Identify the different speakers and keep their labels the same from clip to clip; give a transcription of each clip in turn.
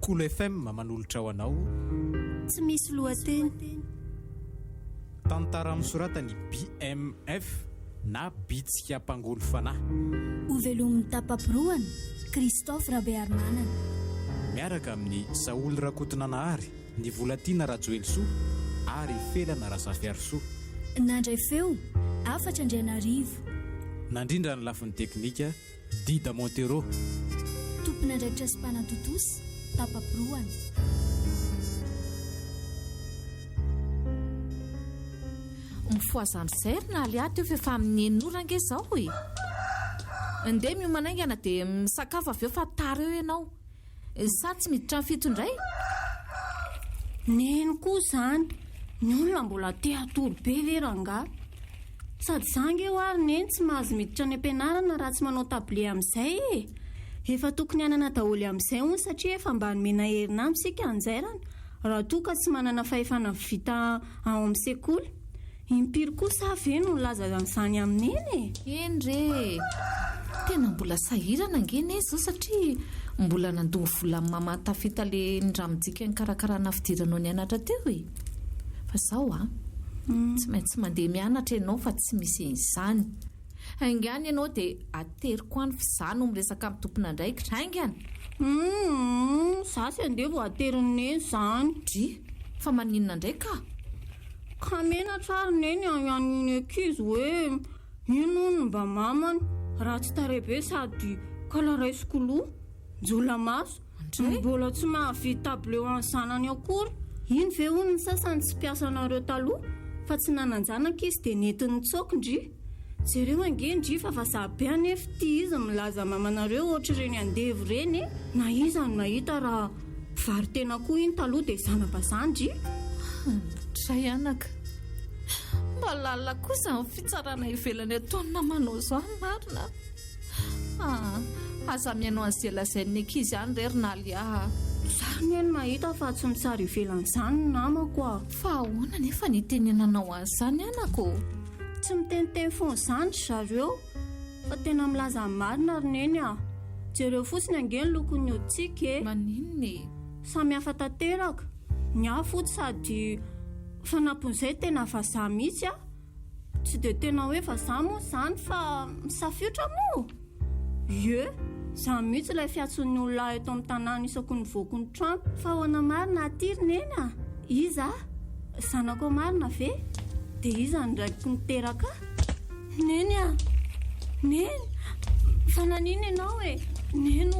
Speaker 1: Kolo FM manolotra ho anao
Speaker 2: tsy misy lohateny
Speaker 1: tantara misoratany BMF na bitsika mpangolo fanahy
Speaker 2: ovelomin'ny tapapiroana Christophe Rabearmanana
Speaker 1: miaraka amin'ny Saoly Rakoto Nanahary ny volatiana Rajoelsoa ary felana Razafiarisoa
Speaker 2: nandray feo afatra Andrianarivo
Speaker 1: nandrindra ny lafin'ny teknika Dida Montero
Speaker 2: tompona andraikitra sy mpanatotosy tapapiroana
Speaker 3: mifoazany sairina aliaty eo efa amin'ny enin'ora nge zao e andeha miomanaingana dia misakafo avy eo fa tara eo ianao sa tsy miditra ny fito indray
Speaker 4: neny koa zany ny olona mbola te atoro be veranga sady zangy eo ary neny tsy mahazo miditra ny ampianarana raha tsy manao tablie amin'izay e efa tokony anana daholo amin'izay hono satria efa mba nomena herina amintsika anjairana raha toa ka tsy manana fahefana vita ao amin'ny sekoly impiry kosa ve no laza an'izany amin'eny
Speaker 3: Ìndray tena mbola sahirana angeny zao satria mbola nandoa vola amin'ny mamatafita le ndramitsika ny karakarana fidiranao ny anatra teo e fa zao tsy maintsy mandeha mianatra ianao fa tsy misy izany haingany ianao dia ateriko any fizano miresaka amin'ny tompona andraikitra haingany
Speaker 4: zasy andeha vo aterineny zany
Speaker 3: dry fa maninona indray
Speaker 4: ka menatra ary neny aniny ankizy hoe ino ny mba mamany raha tsy tarebe sady kalaray sikoloa njola maso mbola tsy mahavita tableo any zanany akory iny ve hono ny sasany tsy piasanareo taloha fa tsy nananjanaka izy dia nentin'ny tsokindry jereo angendry fa vazabe anefa ty izy milaza mamanareo ohatra ireny andevo reny na iza no nahita raha vary tena koa iny taloha dia zanabazandry
Speaker 3: tray anaka mba lalina kosa ny fitsarana ivelany ataona manao zao marina aza mianao an'izay lazain'ny ankizy any rerina alia
Speaker 4: zany eny mahita fa tsy mitsara ivelany zany ny namako
Speaker 3: fa ahoana nefa nitenenanao an'izany anako
Speaker 4: tsy miteniteny fony zany zareo fa tena milaza marina ary neny jereo fotsiny angeny lokony otsika
Speaker 3: maninony
Speaker 4: samy hafa tanteraka ny afo sady fanapon'izay tena vazaha mihitsy tsy dia tena hoe vazaha moa zany fa misafiotra moa ie zany mihitsy ilay fiatson'ny olona eto amin'ny tanàna isako ny voako ny trano fa hoana marina atiry neny iza zanako marina ve dia iza ny raiko niteraka neny neny fa nanina ianao e neno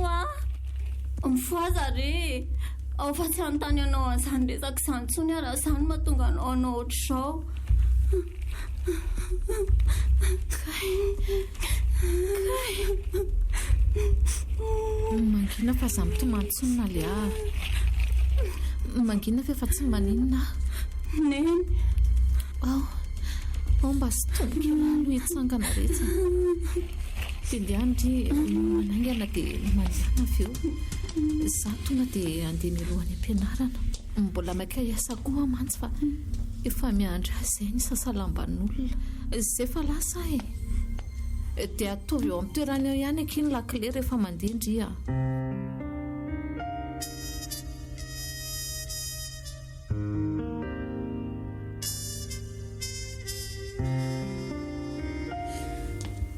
Speaker 4: mifoaza re ao fa tsy anontany anao an'izany resaka izany tsony raha izany mahatonga anao anao ohatr'izao
Speaker 3: mangina fa za mitomantsonina le mangina fa efa tsy maninona
Speaker 4: neny
Speaker 3: ao mba sy tomboka no hitsangana rehetra dia ndiandry manaingana dia maniana avy eo za tonga dia andeha miroany ampianarana mbola maika hiasa koa mantsy fa efa miandry azay ny sasalamban'olona izay fa lasa dia atovy eo amin'ny toerana eo ihany akiny lakile rehefa mandeha indria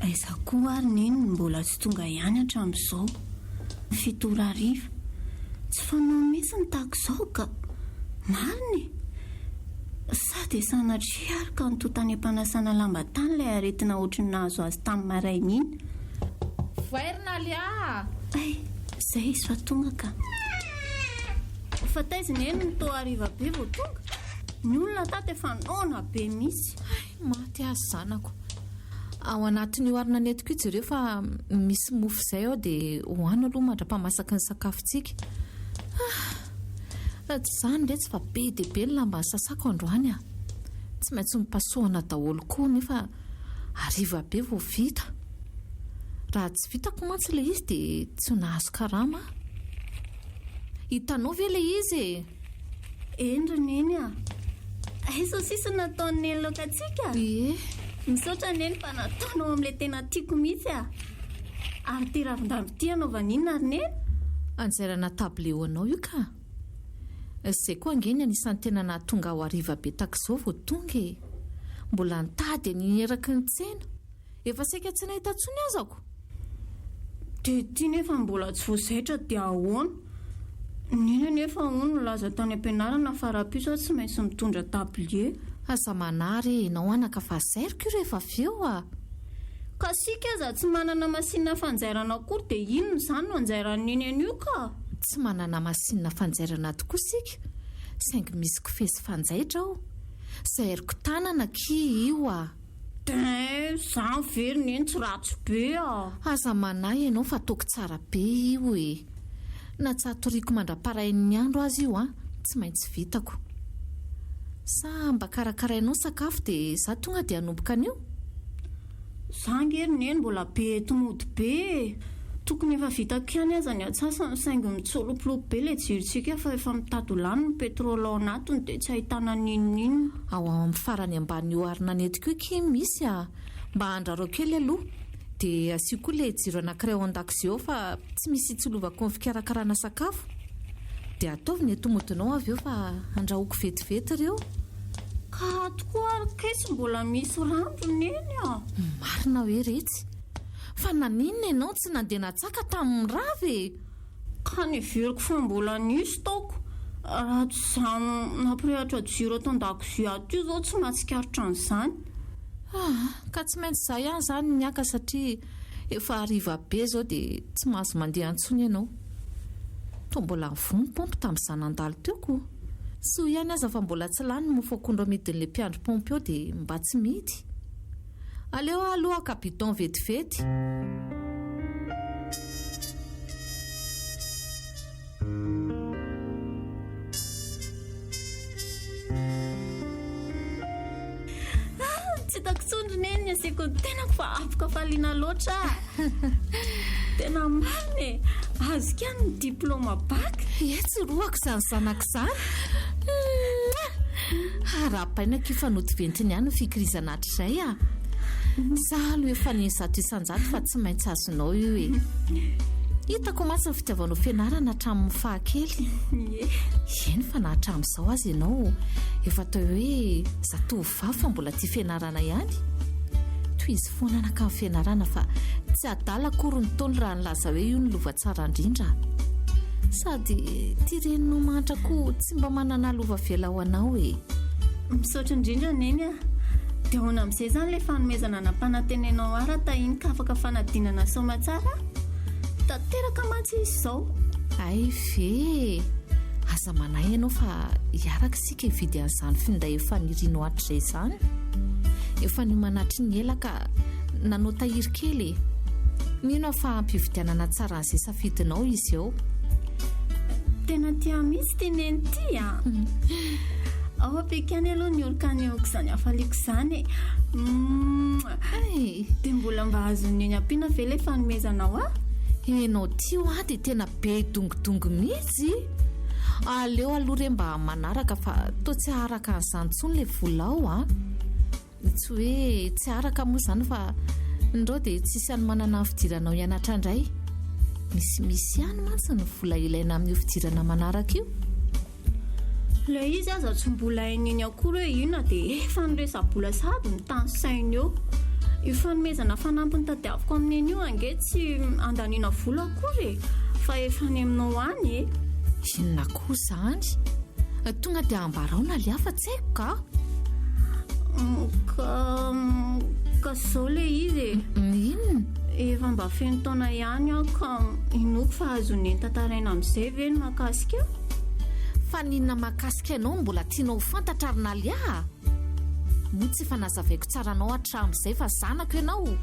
Speaker 4: aiza koa ary neny mbola tsy tonga ihany hatramin'izao fitora ariva tsy fanao mihitsy ny tahaka izao ka mariny sady sanatria ary ka nitotany ampanasana lamba tany ilay aretina ohatrany nahazo azy tamin'ny maraina iny
Speaker 3: vairina lia
Speaker 4: izay izy fa tonga ka fa taiziny eny ny to ariva be vao tonga ny olona taty efa naona be mihitsy
Speaker 3: maty azy zanako ao anatin'io arina netiko izy ireo fa misy mofo izay ao dia hoany aloha mandra-pamasaka ny sakafontsika raha tsy izany re tsy fa be dia be ny lamba ny sasako androany tsy maintsy mipasohana daholo koa nefa ariva be vao vita raha tsy vitako mantsy ilay izy dia tsy nahazo karama hitanao ve ilay izy
Speaker 4: endriny eny aizo sisy nataon'ny eny lokatsika misaotra neny fa nataonao amin'ilay tena tiako mihitsy ary ty ravin-davy ty anaovan'inona ary neny
Speaker 3: anjairana tableo anao io ka. Izay koa angeny anisan'ny tena nahatonga ao hariva be takizao vao tonga e. Mbola nitady ny eraky ny tsena. Efa saika tsy nahita ntsony azako.
Speaker 4: Dia ity nefa mbola tsy voazaitra dia ahoana. Nina nefa hono laza tany am-pianarana fa rahapiso tsy maintsy mitondra tablier.
Speaker 3: Asa manary enao anaka fa zairiko io rehefa aveo a.
Speaker 4: Ka sika aza tsy manana masinina fanjairana akory dia inona izany no anjairan'iny an'io ka?
Speaker 3: Tsy manana masinina fanjairana tokoa sika. Saingy misy kofesy fanjaitra ao. Zairiko tanana ki io a.
Speaker 4: Izany veriny eny tsy ratsy be a.
Speaker 3: Asa manahy ianao fa toky tsara be io e. Na tsy atoriako mandra-parain'ny andro azy io a, tsy maintsy vitako. Sa mba karakarainao sakafo dia za tonga dia hanomboka an'io?
Speaker 4: Zangeriny eny mbola be tomody be. Tokony efa vitako ihany aza ny atsasany saingy mitsolopolopo be ilay jirontsika fa efa mitady lany ny petrôla ao anatiny dia tsy ahitana ninonino.
Speaker 3: Ao amin'ny farany ambany io arina netiko ky misy a. Mba handrarao kely aloha. Dia asiako koa ilay jiro anankiray ao an-dakozia ao fa tsy misy itslovako ny fikarakarana sakafo. Dia ataovy ny tomodinao avy eo fa andrahoako vetivety ireo.
Speaker 4: Ka tokoa arkesy mbola misy randrony eny a.
Speaker 3: Marina hoe retsy. Fa naninona ianao tsy nandeha natsaka tamin'ny ravy?
Speaker 4: Ka neveriko fa mbola nisy taoko. Raha tsy izany nampirehatra jiro ato an-dakozia ato io izao tsy mahatsikaritra an'izany.
Speaker 3: Ka tsy maintsy za ihany izany niaka satria efa hariva be izao dia tsy mahazo mandeha antsony ianao. Toa mbola mivony pompy tamin'izany andalo teoko. Soa ihany aza fa mbola tsy lany mofo akondro amidin'ilay mpiandry pompy eo dia mba tsy midy. Aleo aloha kapiton vetivety.
Speaker 4: Tsy takitsondrony eny ny asiako ny tenako fa afaka faliana loatra. Tena marina e. Azo kany ny diplôma bac.
Speaker 3: Tsy roako izany zanak'izany. Arapaina kifanody ventiny ihany no fikirizana hatrizay a. Za aloha efa nizato isan-jato fa tsy maintsy azonao io e. Hitako matsy ny fitiavanao fianarana hatramin'ny fahakely. Eny fa na hatramin'izao azy ianao efa atao hoe zatovovavy fa mbola tia fianarana ihany. Toy izy foana anaka amin'ny fianarana fa tsy adala akory ny taony raha nilaza hoe io ny lova tsara indrindra. Sady tia reninao mantra koa tsy mba manana lova vela ho anao e.
Speaker 4: Misaotra indrindra neny a. Dia hoana amin'izay izany ilay fanomezana nampanantenenao ara tahiny ka afaka fanadinana saoma tsara. Tanteraka mantsy izy izao.
Speaker 3: Ay ve. Aza manahy ianao fa hiaraka sika hividy an'izany finday efa nirianao hatrizay izany. Efa nimanatry ny ela ka nanao tahiry kely. Mino fa ampividianana tsara an'izay safidinao izy eo.
Speaker 4: Tena tia misy tia neny ty a. Ao ampekany aloha ny olokany eoko izany hafaliako izany e. Dia mbola mba azony eny ampiana ve ilay fanomezanao a?
Speaker 3: Enao tio a dia tena be dongidongy mihitsy. Aleo aloha re mba manaraka fa toa tsy araka an'izany intsony ilay volao a. Tsy hoe tsy araka moa izany fa ndreo dia tsisy any manana fidiranao hianatra indray. Misy ihany mantsy ny vola ilaina amin'ny fidirana manaraka io.
Speaker 4: Ilay izy aza tsy mbola haininy akory hoe inona dia efa niresa-bola sady mitany sainy eo. Io fanomezana fanampiny tadiaviko amin'iny io ange tsy andaniana vola akory e. Fa efa ny aminao any e.
Speaker 3: Inona koa izany? Tonga dia ambarao na le hafa tsy haiko ka?
Speaker 4: Ka izao ilay izy e.
Speaker 3: Inona?
Speaker 4: Efa mba feno taona ihany aho ka inoko fa azony tantaraina amin'izay ve no mahakasika.
Speaker 3: Fa ninona mahakasika ianao mbola tianao fantatra ary nalia? Motsy efa nazavaiko tsara anao hatramin'izay fa zanako ianao.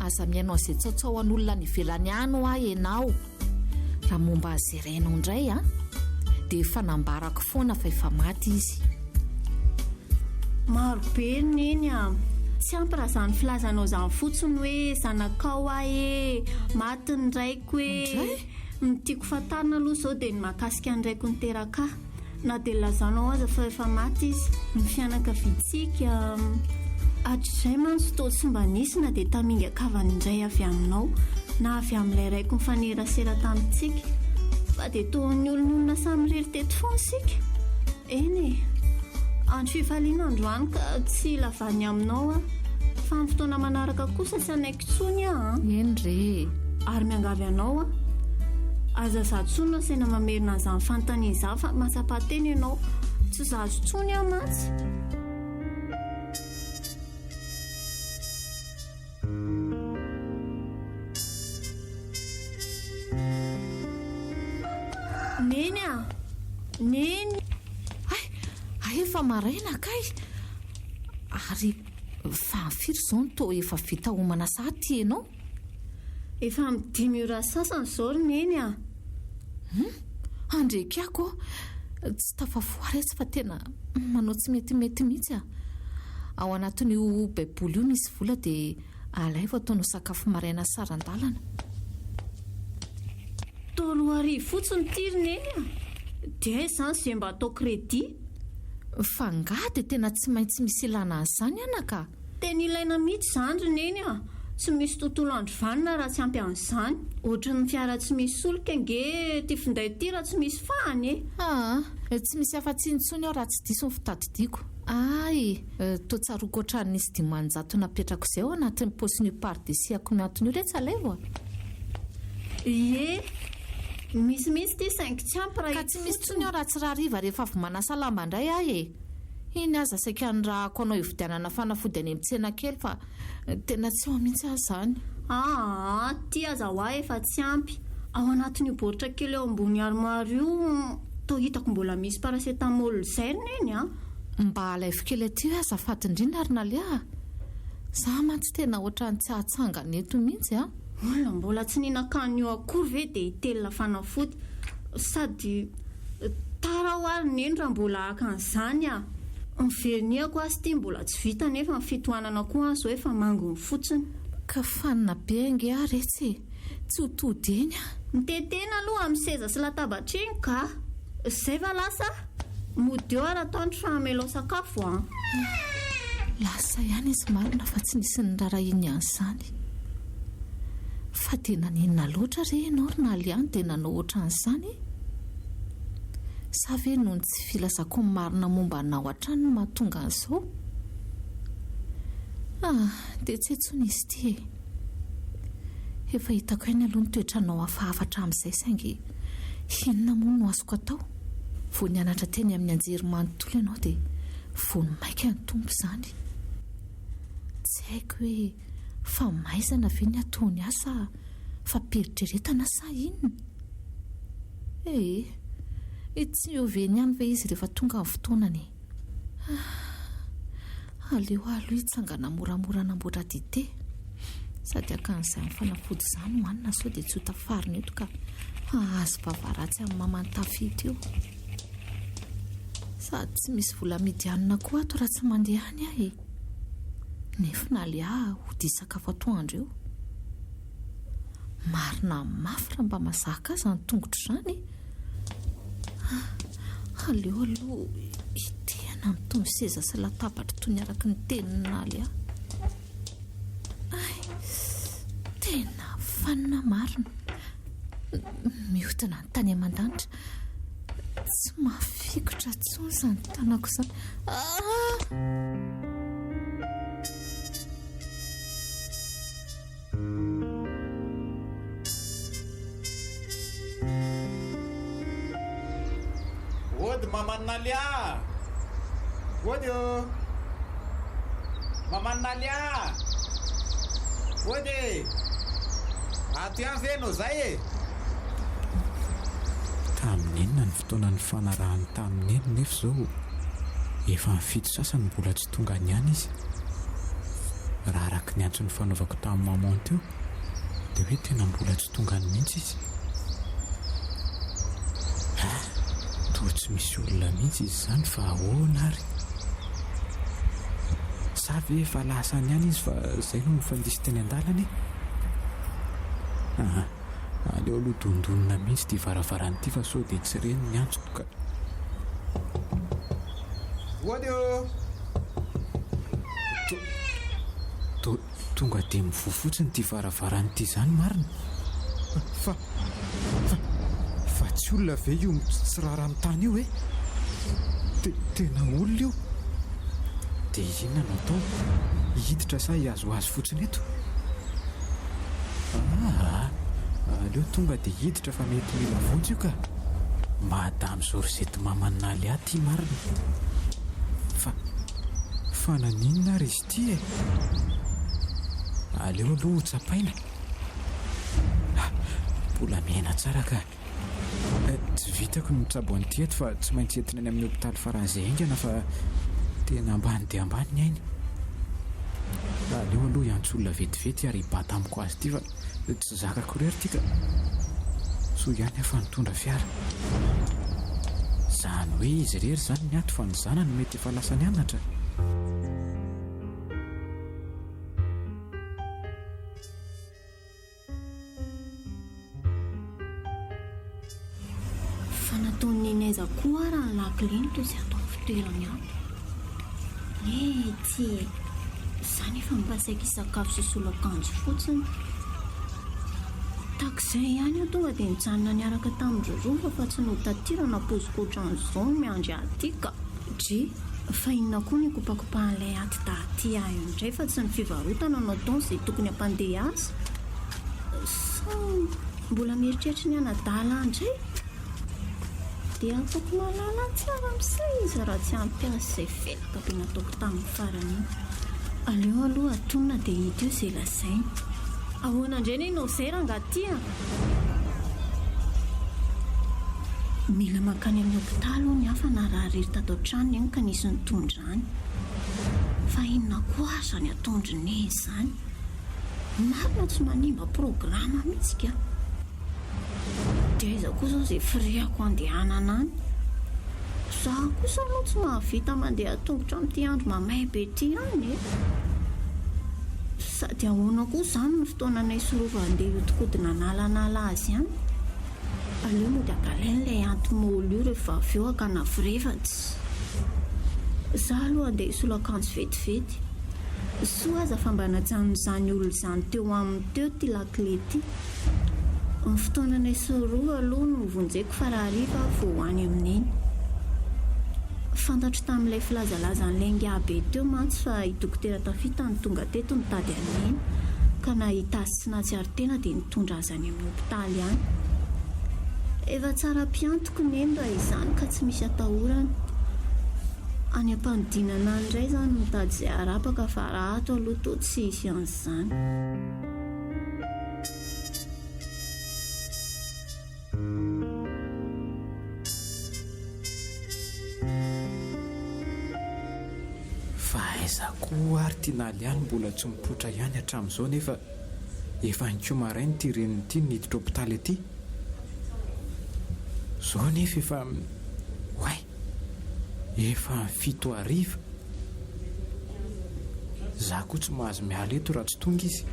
Speaker 3: Aza mihainao izay tsaotsao an'olona nivelany ano aho ianao. Raha momba azy iarainao indray a dia efa nambarako foana fa efa maty izy.
Speaker 4: Marobe neny a. Tsy ampy raha izany filazanao izany fotsiny hoe zanakao aho e, maty ny raiko e. Ny tiako fatarina aloha izao dia ny mahakasika ny raiko niteraka. Na dia lazanao aza fa efa maty izy. Ny fianakaviantsika hatrizay mantsy toa tsy mba nisy na dia tamingakavany indray avy aminao. na avy amin'ilay raiko mifanerasera tamintsika fa dia toan'ny olon'olona samy rery teto foana sika. Eny e, andro fifaliana androany ka tsy lavany aminao a, fa amin'ny fotoana manaraka kosa tsy anaiko tsony a.
Speaker 3: Ìndray,
Speaker 4: ary miangavy anao a, aza zatsony asena mamerina an'izany fanontaniana izany fa matsapa-teny ianao, tsy zazo tsony a mantsy. Neny a, neny.
Speaker 3: Efa maraina kay. Ary fa firy izao no toa efa vita homana saty ianao?
Speaker 4: Efa amin'ny 5 ora sasany izao ry neny a.
Speaker 3: Andrekako tsy tafafoaretsy fa tena manao tsy metimety mihitsy a. Ao anatin'io baiboly io misy vola dia alay vao ataonao sakafo maraina sarandalana.
Speaker 4: Tolo arivo fotsiny tiry neny a. Dia izany izay mba atao kredi.
Speaker 3: Fa nga dia tena tsy maintsy misy ilana an'izany anaka.
Speaker 4: Tena ilaina mihitsy izany ry neny a. Tsy misy tontolo andro vanina raha tsy ampy an'izany. Ohatran'ny fiara tsy misy solika nge ty finday ty raha tsy misy fahany e.
Speaker 3: Tsy misy afa-tsy intsony aho raha tsy diso ny fitadidiako. Toa tsaroako ohatran'ny nisy 500 napetrako izay ao anatin'ny paosin'io pardesiako mianton'io rehetra alaivo.
Speaker 4: Ie, misy ty saingy tsy ampy raha
Speaker 3: ka tsy misy tsony aho raha tsy raha riva rehefa avy manasa lamba indray ahy e. Iny aza saika ny raha ako anao ividianana fanafody any amin'ny tsena kely fa tena tsy ao mihitsy aho izany.
Speaker 4: Ty aza ho ahy efa tsy ampy. Ao anatin'io baoritra kely eo ambony armoire io toa hitako mbola misy paracetamol izay neny a.
Speaker 3: Mba alaivo kely aty hoe azafaty-indrindra ary nalia. Za mantsy tena ohatran'ny tsy ahatsangana eto mihitsy a.
Speaker 4: Olona mbola tsy nihinan-kanina io akory ve dia hitelina fanafody. Sady tara ho ary neny raha mbola hakan'izany a. Miveriniako azy ity mbola tsy vita nefa ny fitohanana koa azo efa mangony fotsiny.
Speaker 3: Ka fanina be ange aho retsy. Tsy ho tody eny a.
Speaker 4: Mitetena aloha amin'ny seza sy latabatra iny ka. Izay va lasa mody eo ary ataondro fa hamelao sakafo a.
Speaker 3: Lasa ihany izy marina fa tsy nisy ny rara iny an'izany. Fa tena ninona loatra re ianao ry naliany dia nanao ohatran'izany. Sa ve noho ny tsy filazako ny marina momba anao hatrany no mahatonga an'izao? Dia tsy etsony izy ity e. Efa hitako ihany aloha ny toetranao hafahavatra amin'izay saingy inona moa no azoko atao? Vao nianatra teny amin'ny anjery manontolo ianao dia vao maika ny tompo izany. Tsy haiko hoe fa maizana ve ny ataony asa fa peritreretana sa inona? Tsy oveny ihany ve izy rehefa tonga amin'ny fotoanany? Aleo aloha hitsangana moramora namboatra dite. Sady akan'izay amin'ny fanafody izany hoanina sao dia tsy ho tafarina eto ka azo vavaratsy amin'ny mamantafidy eo. Sady tsy misy vola midianina koa ato raha tsy mandeha any ahy. Nefa nalia ho dia sakafo atoandro eo. Marina mafy raha mba mazaka azy ny tongotro izany. Aleo aloha hitehana amin'ny tony seza sy latabatra toy ny araka ny teniny nalia. Tena fanina marina. Mihodina ny tany aman-danitra. Tsy mahafikotra intsony izany tanako izany.
Speaker 1: Ody maman'nalia. Ody o. Maman'nalia. Ody. Aty ihany ve ianao izay e? Tamin'inona ny fotoanan'ny fanarahany tamin'iny nefa izao efa mifito sasany mbola tsy tonga ny any izy. Raha araka ny antso ny fanaovako tamin'ny maman teo dia hoe tena mbola tsy tonga ny mihitsy izy. Toa tsy misy olona mihitsy izy izany fa ahoana ary? Sa ve efa lasany ihany izy fa izay no mifandisy teny an-dalana e? Aleo aloha dondonina mihitsy ty varavarany ity fa sao dia tsy reny ny antso toka. Ody o! tonga dia mivoafotsiny ty varavaran'ity izany marina. Fa tsy olona ve io tsy rara amin'ny tany io tena olona io. Dia inona no atao? Hiditra sa hiazoazo fotsiny eto? Aleo tonga dia hiditra fa mety mila vonjy io ka. Madame Zorzety Mamanaly aty marina. Fa naninona ary izy ity Aleo aloha ho tsapaina. Mbola miaina tsara ka. Tsy vitako ny mitsabo an'ity eto fa tsy maintsy entina any amin'ny hopitaly faran'izay aingana fa tena ambany dia ambany ny ainy. Aleo aloha iantsolona vetivety ary hibata amiko azy ity fa tsy zakako rery ity ka. So ihany afa nitondra fiara. Zany hoe izy rery zany ny ato fa ny zanany mety efa lasa nianatra.
Speaker 4: Fa nataony nenaiza koa raha ny lakileny toy izay atao fitoerany ato. Ty izany efa mipasaika sakafo sy solo-akanjo fotsiny. Takizay ihany aho tonga dia nijanona niaraka tamin'ny rorova fa tsy notatirana pozikotra an'izao miandry aty ka. Fa inona koa ny kopakopahan'ilay aty daty ahy indray fa tsy ny fivarotana no atao izay tokony hampandeha azy. Sa mbola mieritreritra ny anadala indray? Dia afaka malala tsara amin'izay izy raha tsy hampiasa izay felaka be nataoko tamin'ny farany iny. Aleo aloha atonina dia hita io izay lazainy. Ahoana indray ny naozay rangaty mila makany amin'ny hopitaly hono hafa na raha rery tato an-trano eny ka nisy nitondra any. Fa inona koa aza ny atondriny izany? Marina tsy manimba programa mihitsy ka. Dia aiza kosa izay friako andehanana any? Zaho kosa aloha tsy mahavita mandeha tongotra amin'ity andro mamay be ity any Sady ahoana koa izany ny fotoananay sorova andeha hodikodina nalanala azy ihany. Aleo moa dia akalain'ilay antomôly io rehefa avy eo hakana virevatsy. Zaho aloha andeha hisolo-akanjo vetivety. Soa aza fa mba najanon'izany olona izany teo aminy teo ty lakile ty. Ny fotoananay sorova aloha no vonjeko fa raha hariva vao ho any amin'iny. Fantatro tamin'ilay filazalazan'ilay ngabe teo mantsy fa i dokotera Tafita ny tonga teto nitady an'iny ka nahita azy tsy nahatsiaro tena dia nitondra azy any amin'ny hopitaly any. Efa tsara mpiantoko neny raha izany ka tsy misy atahorana. Any am-panodinana indray izany mitady izay harapaka fa raha ato aloha toa tsy hisy an'izany.
Speaker 1: Aiza koa ary tia naly ihany mbola tsy mipoitra ihany hatramin'izao nefa efa nikoamarainy ty reniny ity niditra hopitaly aty. Zao nefa efa 7:00. Zaho koa tsy mahazo miala eto raha tsy tonga izy.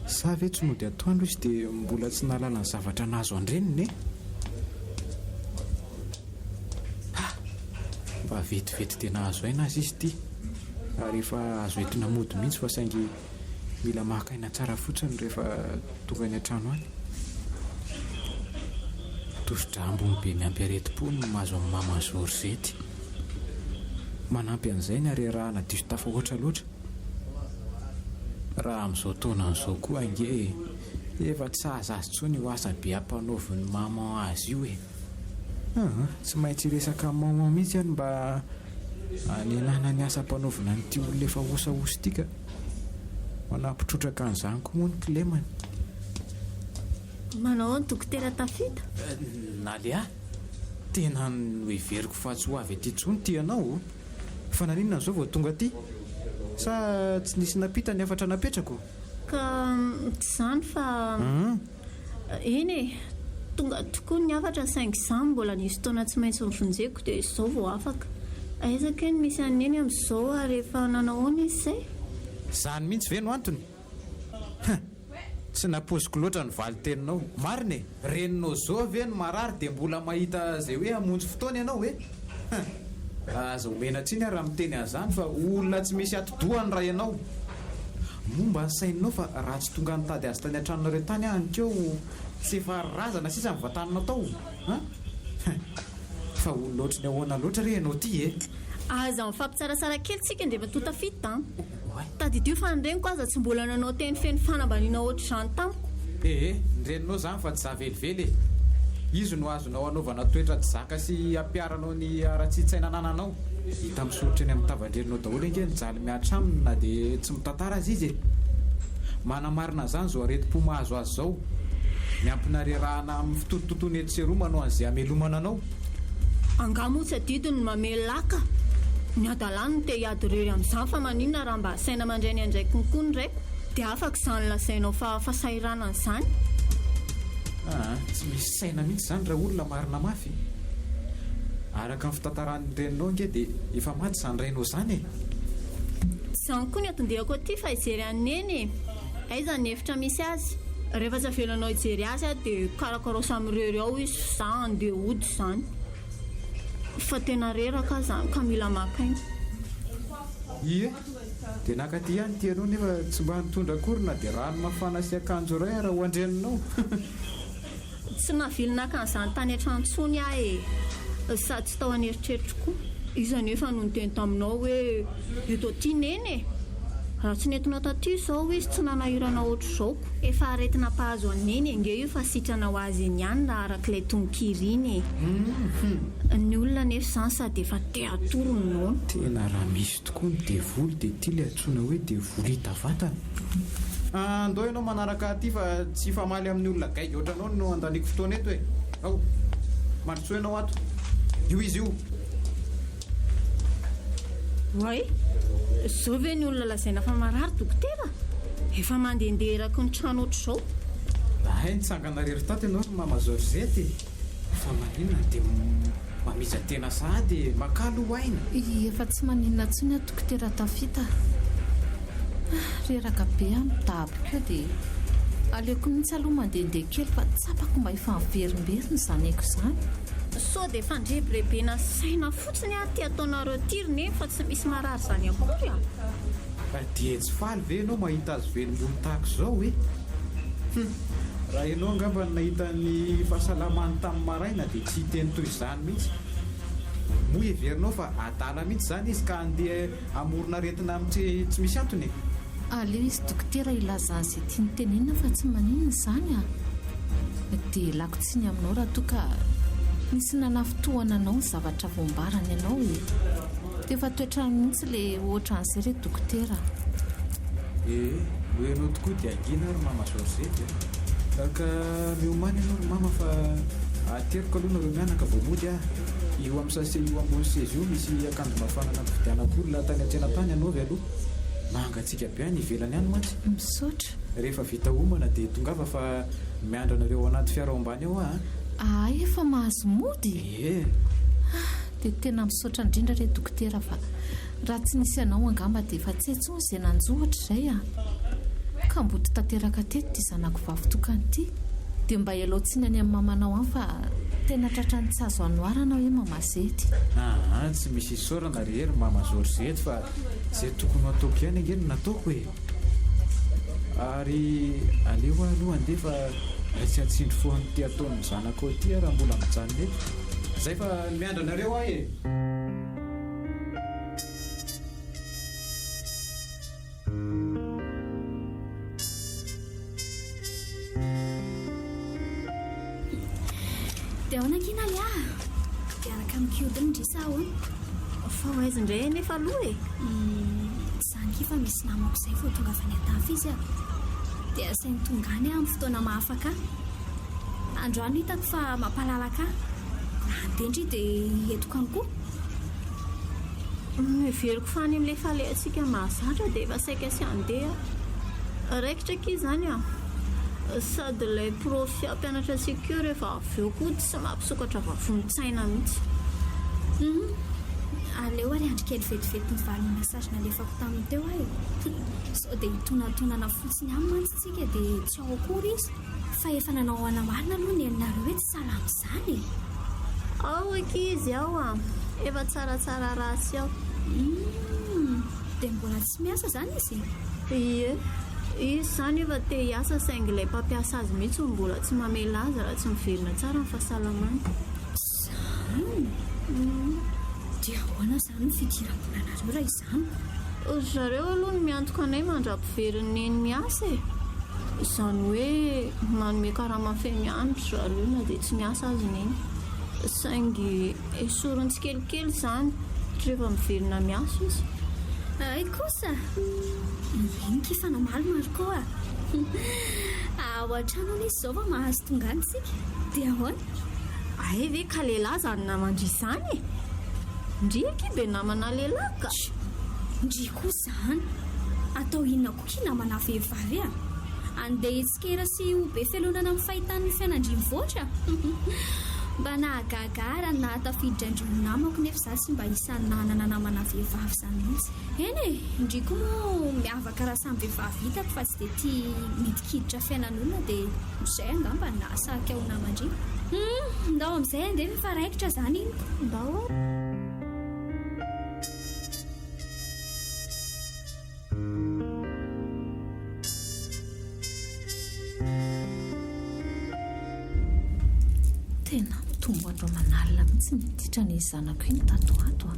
Speaker 1: Sa ve tsy mody atoandro izy dia mbola tsy nalala ny zavatra nazo andreniny Mba vetivety dia nahazo aina azy izy ity ary efa azo entina mody mihitsy fa saingy mila maka aina tsara fotsiny rehefa tonga any an-trano any. Tosodra ambony be miampy aretim-po no mahazo amin'ny mama Zorzety. Manampy an'izay ny arerahana diso tafa ohatra loatra. Raha amin'izao taona an'izao koa ange efa tsy aza azy tsony ho asa be ampanaoviny mama azy io tsy maintsy resaka mama mihitsy any mba anenana ny asa ampanaovina n'ity olona efa osaosy ity ka manampitrotraka an'izany koa moa ny kilemany.
Speaker 4: Manao ny dokotera Tafita?
Speaker 1: Nalia, tena no heveriko fa tsy ho avy aty intsony ty ianao. Fa naninona n'izao vao tonga aty? Sa tsy nisy napita ny afatra napetrako?
Speaker 4: Ka tsy izany fa eny tonga tokoa ny afatra saingy izany mbola nisy fotoana tsy maintsy mivonjeko dia izao vao afaka. Aizaka eny misy aneny amin'izao ary efa nanao ahoana izy izay?
Speaker 1: Izany mihitsy ve no antony? Tsy napoziko loatra ny valiteninao. Marina reninao zao ve no marary dia mbola mahita izay hoe hamonjy fotoana ianao aza omena tsiny raha miteny an'izany fa olona tsy misy atidohany raha ianao. momba ny saininao fa raha tsy tonga nitady azy tany an-tranonareo tany anikeo tsy efa razana sisa mivatanina tao fa ho loatra ny ahoana loatra re ianao ty
Speaker 4: aza mifampitsarasara kely tsika indre matota fita tadidio fanreniko aza tsy mbola nanao teny feny fanambaniana ohatr' izany tamiko
Speaker 1: ndreninao zany fa tsy za velively izy no azonao anaovana toetra tsy zaka sy ampiaranao ny ara-tsy-tsaina nananao hita misoritra eny amin'ny tavandrerinao daholo ange nijaly miatra aminy na dia tsy mitantara azy izy manamarina zany zao areti-po mahazo azy zao miampinarerahana amin'ny fitotototoany etseroa manao an'izay amelomana anao
Speaker 4: angamotsy adidy ny mamelaka ny adalany no te hiady rery amin'izany fa maninona raha mba saina mandray ny andraiky konkoa ny raiko dia afaka izany lasainao fa fasahiranana izany
Speaker 1: tsy misy saina mihitsy zany raha olona marina mafy araka ny fitantarany reninao nge dia efa maty izany rainao zany
Speaker 4: izany koa ny atondehako aty fa hijery aneny aiza ny hevitra misy azy rehefa tsy avelanao hijery azy dia karakaro samirery ao izy za andeha ody izany fa tena reraka zany ka mila makainy
Speaker 1: dia nakaty ihany tianao nefa tsy mba nitondra korona dia rano mafana sy akanjo ray raha ho andreninao
Speaker 4: tsy mahavilonaka an'izany tany an-trantsony ahy sady tsy tao an'eritreritra koa izany efa no niteny taminao hoe eto aty neny raha tsy nentinao taty izao izy tsy nanahirana ohatr' izao efa aretina mpahazo aneny ange io fa sitrana ho azy eny ihany na arak'ilay tononkiriny ny olona nefa izany sady efa te atoro ny noana
Speaker 1: tena raha misy tokoa ny devoly dia ty le antsoina hoe devoly hita vatana andao ianao manaraka aty fa tsy famaly amin'ny olona gaiga ohatranao no andaniko fotoana eto hoe ao maritsoa ianao ato io izy io
Speaker 4: way zao ve ny olona lazaina fa marary dokotera efa mandehandeha eraky ny trano ohatr' izao
Speaker 1: hay nitsangana rery tato ianao ry mama Georgette fa maninona dia mamiza tena sady makalo ho aina
Speaker 3: efa tsy maninona tsony a dokotera tafita reraka be amidabika dia aleoko mihitsy aloha mandehandeha kely fa tsapako mba efa miverimberiny izany haiko izany
Speaker 4: so dia fandrebirebena saina fotsiny ty ataonareo tiriny fa tsy misy marary izany akory
Speaker 1: dia tsy faly ve ianao mahita azy velom-bolo tahako izao hoe raha ianao angamba nahita ny fahasalamany tamin'ny maraina dia tsy hiteny toy izany mihitsy moa heverinao fa adala mihitsy izany izy ka andeha amorona retina amin'ny tsy misy antony
Speaker 3: aleo izy dokotera ilazany izay tia ny tenenina fa tsy maninona izany dia lakotsiny aminao raha toa ka nisy nanafotoana anao ny zavatra voambarany ianao dia efa toetrano mihitsy ilay ohatra an'izay re dokotera
Speaker 1: ho ianao tokoa dia angina ry mama Georgette ka miomany ianao ry mama fa ateriko aloha nareo mianaka vao mody io amin'ny sase io ambony sezy io misy akanjo mafana nampividianak'olona tany an-tsena tany anaovy aloha mangatsika be any ivelany any mantsy
Speaker 3: misaotra
Speaker 1: rehefa vita homana dia tongava fa miandra anareo anaty fiara ao ambany ao
Speaker 3: efa mahazo mody dia tena misaotra indrindra re dokotera fa raha tsy nisy anao angamba dia efa tsy hetson izay nanjohatra izay ka mbody tanteraka teto ty zanako vavitokany ity dia mba ialaotsiny any amin'ny mamanao any fa tena tratra ny tsy azo anoarana hoe mamazety
Speaker 1: tsy misy isaorana rehery mama Georgette fa izay tokony ataoko ihany angeny nataoko ary aleo aloha andeha fa tsy atsindry foany ty ataon'ny zanako ty raha mbola mijanona eto izay fa miandra anareo
Speaker 2: dia ahoana kina lia dia araka mikiodiny ndrisao
Speaker 4: fa hoaizy indray nefa aloha
Speaker 2: izany kifa misy namako izay vo tonga avy any an-tafy izy dia sainy tongany amin'ny fotoana mahafaka androany hitako fa mampalalaka raha andendry dia etoko any koa
Speaker 4: everiko fany amin'ilay falehantsika mahazatra dia efa saika sy andeha raikitra ki izany sady ilay profy ampianatra antsika eo rehefa avy eo koa tsy mampisokatra vavonintsaina mihitsy
Speaker 2: aleo ary andro kely vetivety ny valiny mesazina alefako taminy teo sao dia hitonantonana fotsiny any mantsitsika dia tsy ao akory izy fa efa nanao anamarina aloha ny elinareo hoe tsy salamy izany
Speaker 4: ao eky izy ao efa tsaratsara rasy ao
Speaker 2: dia mbola tsy miasa izany izy?
Speaker 4: Ie, izy izany efa te hiasa saingy ilay mpampiasa azy mihitsy mbola tsy mamela azy raha tsy miverina tsara ny fahasalamana.
Speaker 2: Dia ahoana izany ny fidiram-bolanareo raha izany?
Speaker 4: Zareo aloha no miantoka anay mandrapiveriny eny miasa e. Izany hoe manome karamafay mianatra zareo na dia tsy miasa azy neny. Saingy esorony tsikelikely izany rehefa miverina miasa izy.
Speaker 2: Ay kosa, iny kifana malomaro koa. Ao an-trano izy izao fa mahazo tongany tsika. Dia ahoana?
Speaker 4: Ay ve ka lehilahy zany namandry izany e? Ndriky be namana lehilahy ka.
Speaker 2: Ndry koa izany. Atao inona koa namana vehivavy a? Andeha hitsikera sy ho be felonana amin'ny fahitan'ny fiainandrimivoatra. Mba nahagagara na tafiditra-ndrimo namako nefa za sy mba isan'ny nanana namana vehivavy izany mihitsy. Eny e, ndry koa moa miavaka raha samy vehivavy hitako fa tsy dia tia midikiditra fiainan'olona dia izay angamba nasaka ao namandry. Ndao amin'izay andeha efa raikitra izany iny.
Speaker 4: Ndao
Speaker 3: tena mitombo andro manalina mihitsy niditra ny zanako iny tatoato a.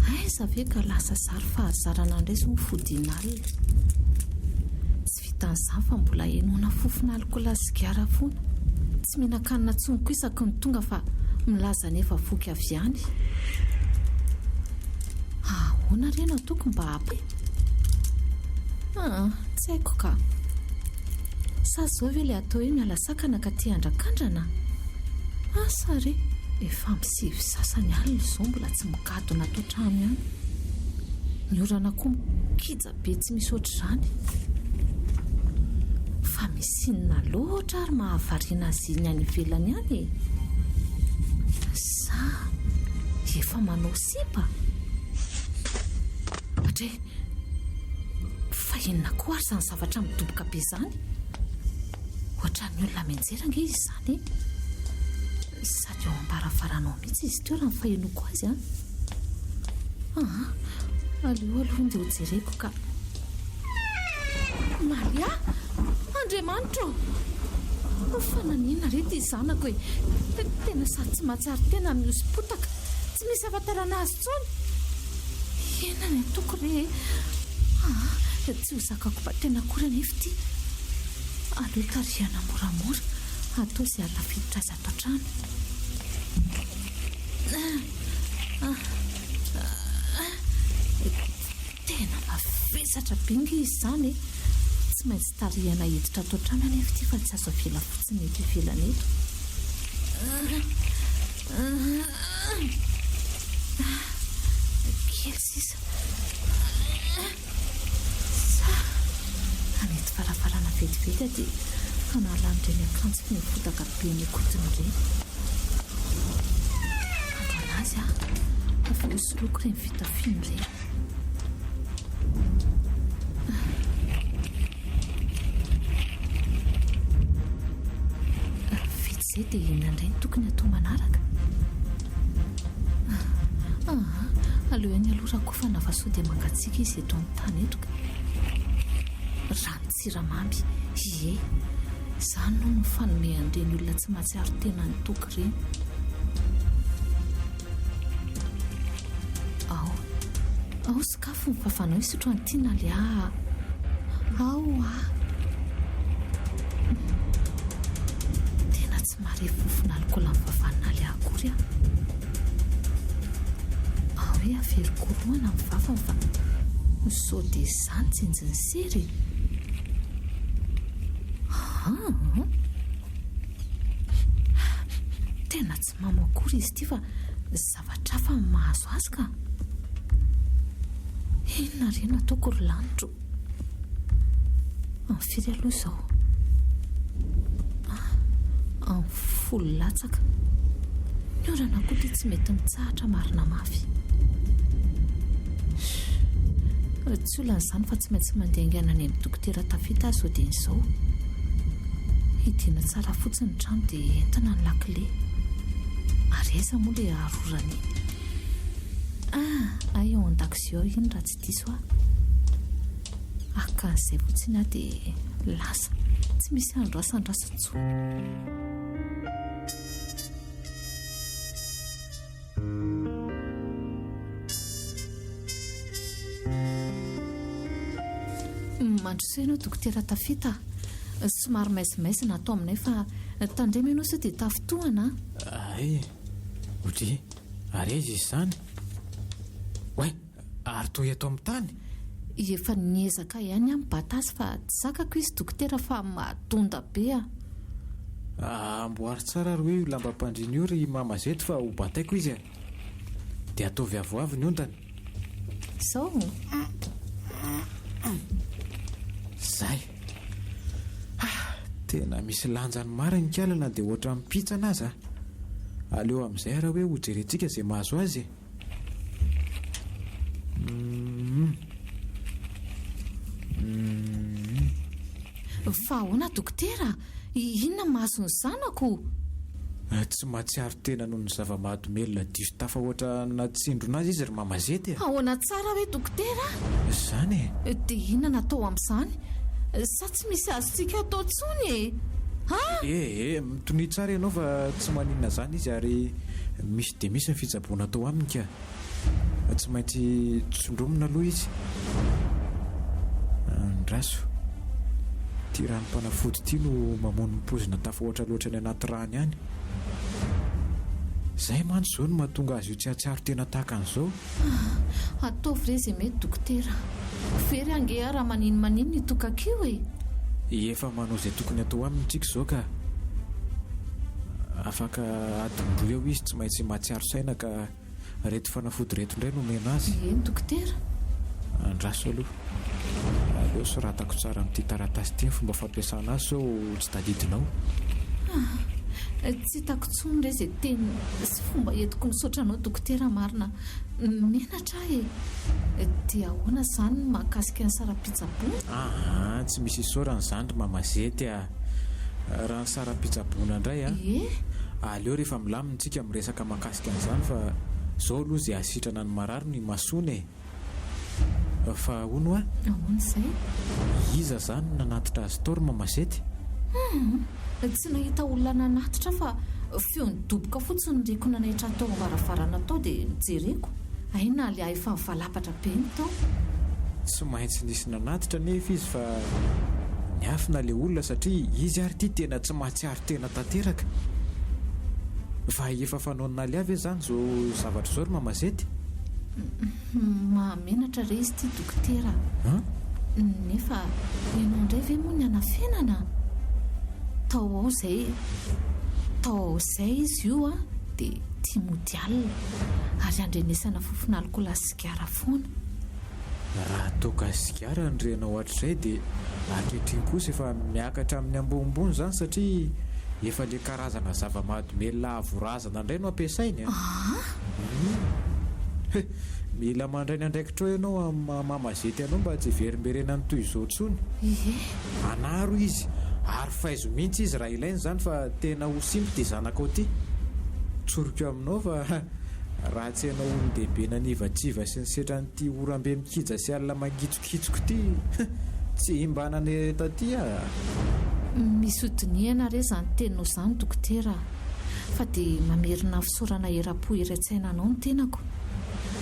Speaker 3: Aiza ve ka lasa zary fahazarana indray sy mifodinalina. Tsy vitan'izany fa mbola enona fofona alikola sigara foana. Tsy mihinan-kanina tsonoko isaky ny tonga fa milaza nefa voky avy any. Ahoana reny atoko mba apy? Tsy haiko ka. Sa zao ve ilay atao hoe miala sakana ka tia handrakandrana? Sary efa misivy sasany alina izao mbola tsy mikatona atao trano ihany. Ny orana koa mikija be tsy misy ohatr'izany. Fa misinina loatra ary mahavariana azy iny any ivelany any e. Sa efa manao sipa? Hatray, fa inona koa ary izany zavatra midoboka be izany? Ohatran'ny olona menjeranga izy izany. Sady eo ambarafaranao mihitsy izy teo raha ny fahenoko azy a. Aleo aloha dia hojereko ka. Maria, Andriamanitra! Fa nanina reto izy zanako e. Tena sady tsy mahatsara tena mihosi-potaka. Tsy misy afatarana azy tsony. Ena ny atoko re. Tsy ho zakako ba tena akory anefa ity. Aleo tarihana moramora atao izay atafiditra azy ato an-trano. Tena mavesatra bingy izy izany e. Tsy maintsy tarihana hiditra ato an-trano anefa ity fa tsy azo avela fotsiny eto ivelany eto. Kely sisa. Anety farafarana vetivety dia kanalan'ireny akanjo mifotaka be ny kotony ireny. Andro anazy efa hosoloko ireny fitafiana ireny. Vitsy izay dia inona indray no tokony atao manaraka? Aleo ihany aloha raha koa fa navasoa dia mangatsiaka izy eto amin'ny tany eto ka. Rano-tsiramamy, ie, izany no fanome an'ireny olona tsy mahatsiaro tena ny toky ireny. Ao sakafo ny fafanao isotro antiana le tena tsy mahare fofona alikola amin'ny vavana le akory hoe avery koroana amin'ny vavany fa sao dia izany tsenjiny sery. Tena tsy mamakory izy ity fa zavatra hafa mahazo azy ka. Inona reny ataoko ry lanitro? Firy aloha izao. Amin'ny folo latsaka. Ny orana koa ity tsy mety mitsahatra marina mafy. Tsy olan'izany fa tsy maintsy mandehangaina any amin'ny dokotera tafita azy dia izao. Hidiana tsara fotsiny ny trano dia entina ny lakile. Areza moa ilay arorany. ay eo an-dakozia iny raha tsy diso aka an'izay fotsiny dia lasa tsy misy andrasandrasa tsony. Mandroso ianao dokotera tafita, somary maizimaizina atao aminay fa tandrema ianao sao dia tafotoana.
Speaker 1: Ay, otry ary izy izany. Oay, ary toy eto amin'ny tany.
Speaker 3: Efa niezaka ihany amin'ny batasy fa tsy zakako izy dokotera fa mahatonda be
Speaker 1: amboary tsara ary hoe lambam-pandriana io ry mamazeto fa ho bataiko izy dia ataovy avoavy ny ondany.
Speaker 3: Sao
Speaker 1: Zay. Tena misy lanjany mara ny kalana dia ohatra mipitsana aza. Aleo amin'izay raha hoe ho jerentsika izay mahazo azy.
Speaker 3: fa ahoana dokotera, inona mahazo ny zanako?
Speaker 1: Tsy mahatsiaro tena noho ny zava-mahadomelona diso tafa ohatra natsindrona azy izy ry mamazety.
Speaker 3: Ahoana tsara hoe dokotera?
Speaker 1: Izany
Speaker 3: dia inona natao amin'izany? Sa tsy misy azontsika atao tsony
Speaker 1: mitony tsara ianao fa tsy maninona zany izy ary misy dia misy ny fitsaboana atao aminy ka tsy maintsy tsondromina aloha izy. Ndraso tia ranom-panafody tia no mamono ny pozina tafa ohatra loatra ny anaty rany ihany. Izay mantsy izao no mahatonga azy io tsy atsiaro tena tahaka an'izao.
Speaker 3: Ataovy re izay mety dokotera. Very ange raha maninona ny tokakio
Speaker 1: Efa manao izay tokony atao aminy tsika izao ka afaka adindro eo izy tsy maintsy mahatsiaro saina ka reto fanafody reto indray no omena azy.
Speaker 3: Eny dokotera.
Speaker 1: Andraso aloha. Aleo soratako tsara amin'ity taratasy ity ny fomba fampiasana azy sao tsy tadidinao.
Speaker 3: Tsy hitako tsony re izay teny sy fomba entiko nisotranao dokotera marina. Menatra dia ahoana izany mahakasika ny saram-pitsaboana?
Speaker 1: Tsy misy isaorana izany ry mamazety raha ny saram-pitsaboana indray aleo rehefa milamintsika miresaka mahakasika an'izany fa izao aloha izay asitrana ny marary ny masony fa hono
Speaker 3: ahoana izay?
Speaker 1: Iza izany nanatitra azy tao ry mamazety?
Speaker 3: Tsy nahita olona nanatitra fa feon-doboka fotsiny reko nanaitra tao varavarana tao dia nijereko. Aina ilay efa valapatra be ny tao.
Speaker 1: Tsy maintsy nisy nanatitra nefa izy fa niafina ilay olona satria izy ary ity tena tsy mahatsiaro tena tanteraka. Fa efa fanaonina aliavy izany izao zavatra izao ry mamazety?
Speaker 3: Mahamenatra re izy ity dokotera. Nefa ianao indray ve moa ny anafenana? Tao ao izay izy io dia tia mody alina ary andrenesana fofona alikola sy sigara foana.
Speaker 1: Raha toaka sigara andrenao hatrizay dia ankehitriny kosa efa miakatra amin'ny ambonimbony izany satria efa ilay karazana zava-mahadomelona avorazana indray no ampiasainy. Mila mandray ny andraikitra ianao mamazety anao mba tsy verimberena ny toy izao tsony. Anaro izy ary faizo mihitsy izy raha ilainy izany fa tena ho simby dia zanaka ao ty. Tsoriko aminao fa raha tsy hainao ony dehibe nanivatsiva sy ny setra n'ity orambe mikija sy alina mangitsokitsoko ty tsy imbanany taty
Speaker 3: Misy hodiniana re izany teninao izany dokotera fa dia mamerina fisaorana era-po era-tsaina anao ny tenako.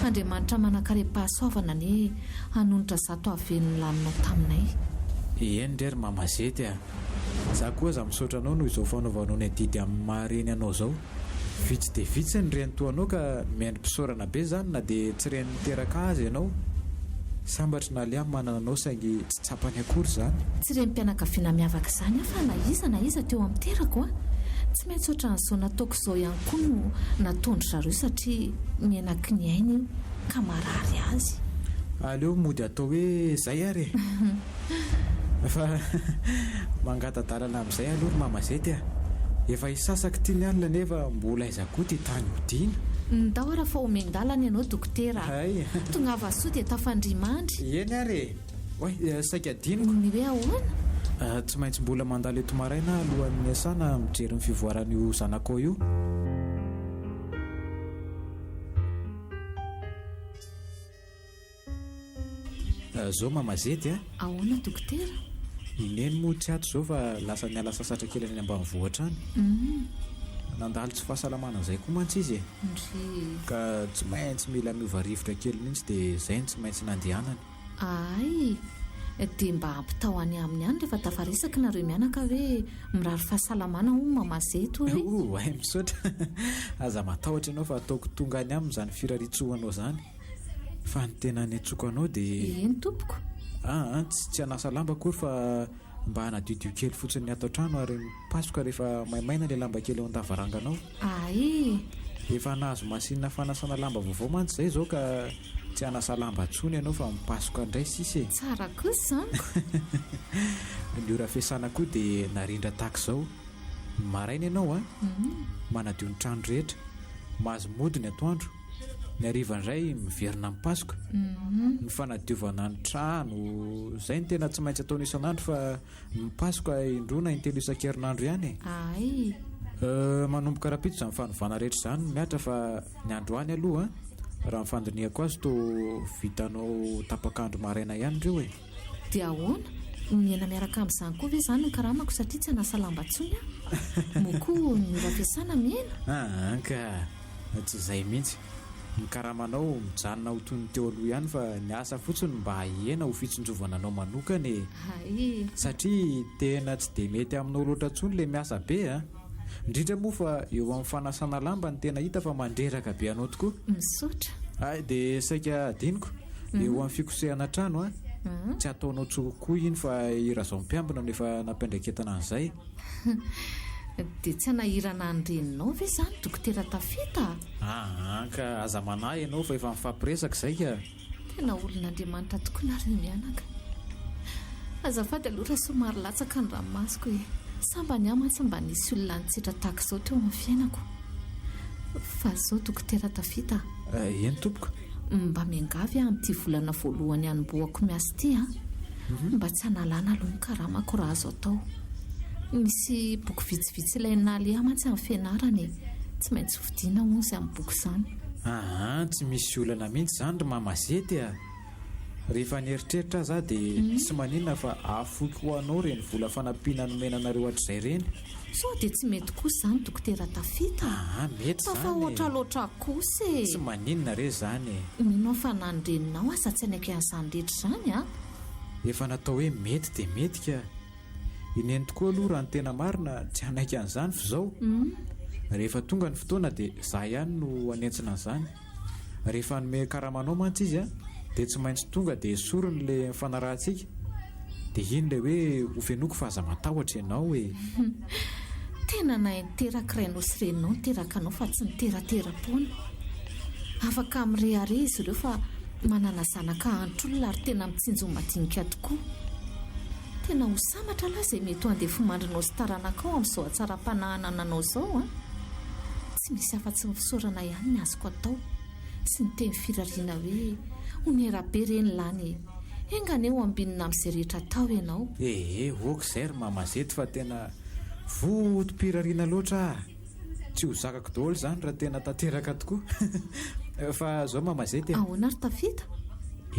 Speaker 3: Andriamanitra manankarem-pahasoavana ny hanonitra zato haven'ny laninao taminay.
Speaker 1: Eny ry mamazety za koa aza misaotra anao noho izao fanaovanao ny adidy amin'ny mahareny anao izao. Vitsy dia vitsy ny reny-toanao ka miandrim-pisaorana be izany na dia tsy reny miteraka azy ianao. Sambatra na liam manana anao saingy tsy tsapany akory izany.
Speaker 3: Tsy rem-pianakaviana miavaka izany fa na iza teo amin'ny terako tsy maintsy ohatran'izao nataoko izao ihany koa no natondry zareo satria mianaky ny aina io ka marary azy.
Speaker 1: Aleo mody atao hoe zay ary fa mangatadalana amin'izay aloha ry mamazety efa hisasaka tia ny alina nefa mbola aiza koa ty tany hodiana.
Speaker 3: Ndao raha fa omendalana ianao dokotera. Tonga vasoa dia tafandrimandry.
Speaker 1: Eny ary saika adiniko.
Speaker 3: Ny hoe ahoana?
Speaker 1: Tsy maintsy mbola mandalo eto maraina alohan'ny asana mijery ny fivoaran'io zanakao io. zao mamazety a
Speaker 3: ahoana dokotera
Speaker 1: ineny moa tsy ato zao fa lasa niala sasatra kely any ambanivohitra any nandalo tsy fahasalamana izay koa mantsy izy ka tsy maintsy mila miovarivotra kely mihitsy dia izay ny tsy maintsy nandehanany
Speaker 3: ay dia mba ampitao any amin'ny any rehefa tafarisaka nareo mianaka hoe mirary fahasalamana ho mamazeto
Speaker 1: ay misaotra aza matahotra ianao fa ataoko tonga any amin'izany firaritsohanao zany fa ny tena ny antsoko anao dia
Speaker 3: eny tompoko
Speaker 1: tsy hanasa lamba koa fa mba hanadiodio kely fotsiny ny ato an-trano ary mipasoka rehefa maimaina ilay lamba kely eo an-davaranganao
Speaker 3: ay
Speaker 1: efa nahazo masinina fanasana lamba vaovao mantsy izay zao ka tsy hanasa lamba ntsony ianao fa mipasoka indray sisy
Speaker 3: tsara kosa
Speaker 1: ny ora fiasana koa dia narindra tahaka izao maraina ianao manadio ny trano rehetra mahazo mody ny atoandro ny hariva indray miverina mipasoka ny fanadiovana ny trano izay ny tena tsy maintsy ataony isan'andro fa mipasoka indrona intelo isan-kerinandro ihany
Speaker 3: ay
Speaker 1: manomboka rapito izany fanovana rehetra izany miatra fa ny andro any aloha raha mifandiniako azy to vitanao tapakandro maraina ihany ireo
Speaker 3: dia ahoana miena miaraka amin'izany koa ve izany ny karamako satria tsy hanasa lamba ntsony moko ny rafiasana miena
Speaker 1: ka tsy izay mihitsy ny karamanao mijanona ho toy ny teo aloha ihany fa ny asa fotsiny mba hiena ho fitsinjovananao manokany
Speaker 3: ay
Speaker 1: satria tena tsy dia mety aminao loatra ntsony ilay miasa be indrindra moa fa eo amin'ny fanasana lamba ny tena hita fa mandreraka be anao tokoa
Speaker 3: misaotra
Speaker 1: ay dia saika adiniko eo amin'ny fikosehana trano tsy ataonao tsokokoa iny fa irazao mpiambina nefa nampendraketana an'izay
Speaker 3: dia tsy hanahirana ny reninao ve izany dokotera tafita
Speaker 1: ka aza manahy ianao fa efa mifampiresaka izay ka
Speaker 3: tena olon'andriamanitra tokoa nareo mianaka azafady aloha somary latsaka ny ranomasiko samba ny amantsy mba nisy olona nitsitra tahaka izao teo amin'ny fiainako fa izao dokotera tafita
Speaker 1: eny tompoko
Speaker 3: mba miangavy amin'ity volana voalohany hanomboako miasa ity mba tsy hanalana aloha ny karamako raha azo atao misy boky vitsivitsy ilaina le amantsy amin'ny fianarany tsy maintsy hovidiana ozy amin'ny boky izany
Speaker 1: tsy misy olana mihitsy izany ry mamazety rehefa nieritreritra aza dia tsy maninona fa afoky ho anao reny vola fanampiana nomenanareo hatr'izay reny
Speaker 3: sao dia tsy mety kosa izany dokotera tafita
Speaker 1: mety
Speaker 3: fa ohatra loatra kosa
Speaker 1: tsy maninona re izany
Speaker 3: minao fa nandreninao aza tsy anaiky an'izany rehetra izany
Speaker 1: efa natao hoe mety dia mety ka ineny tokoa aloha raha ny tena marina tsy hanaiky an'izany fa izao rehefa tonga ny fotoana dia za ihany no anentsina an'izany rehefa nome karamanao mantsy izy dia tsy maintsy tonga dia sorony ilay fanarahantsika dia iny ilay hoe hofenoko fa aza matahotra ianao
Speaker 3: tena na niteraka rainao sy reninao niteraka anao fa tsy niteraterapona afaka mirehare izy ireo fa manana zanaka antr'olona ary tena mitsinjo madinika tokoa tena ho samatra lahy izay mety ho andeha fomandrinao sy taranakao amin'izao atsara-panahana nanao izao tsy misy afa-tsy mifisaorana ihany ny azoko atao sy ny teny firariana hoe onerabe reny lany engany eo ambinina amin'izay rehetra atao ianao
Speaker 1: oka izay ry mamazety fa tena votom-pirariana loatra tsy ho zakako daholo izany raha tena tanteraka tokoa fa zao mamazety
Speaker 3: ahoana ry tafita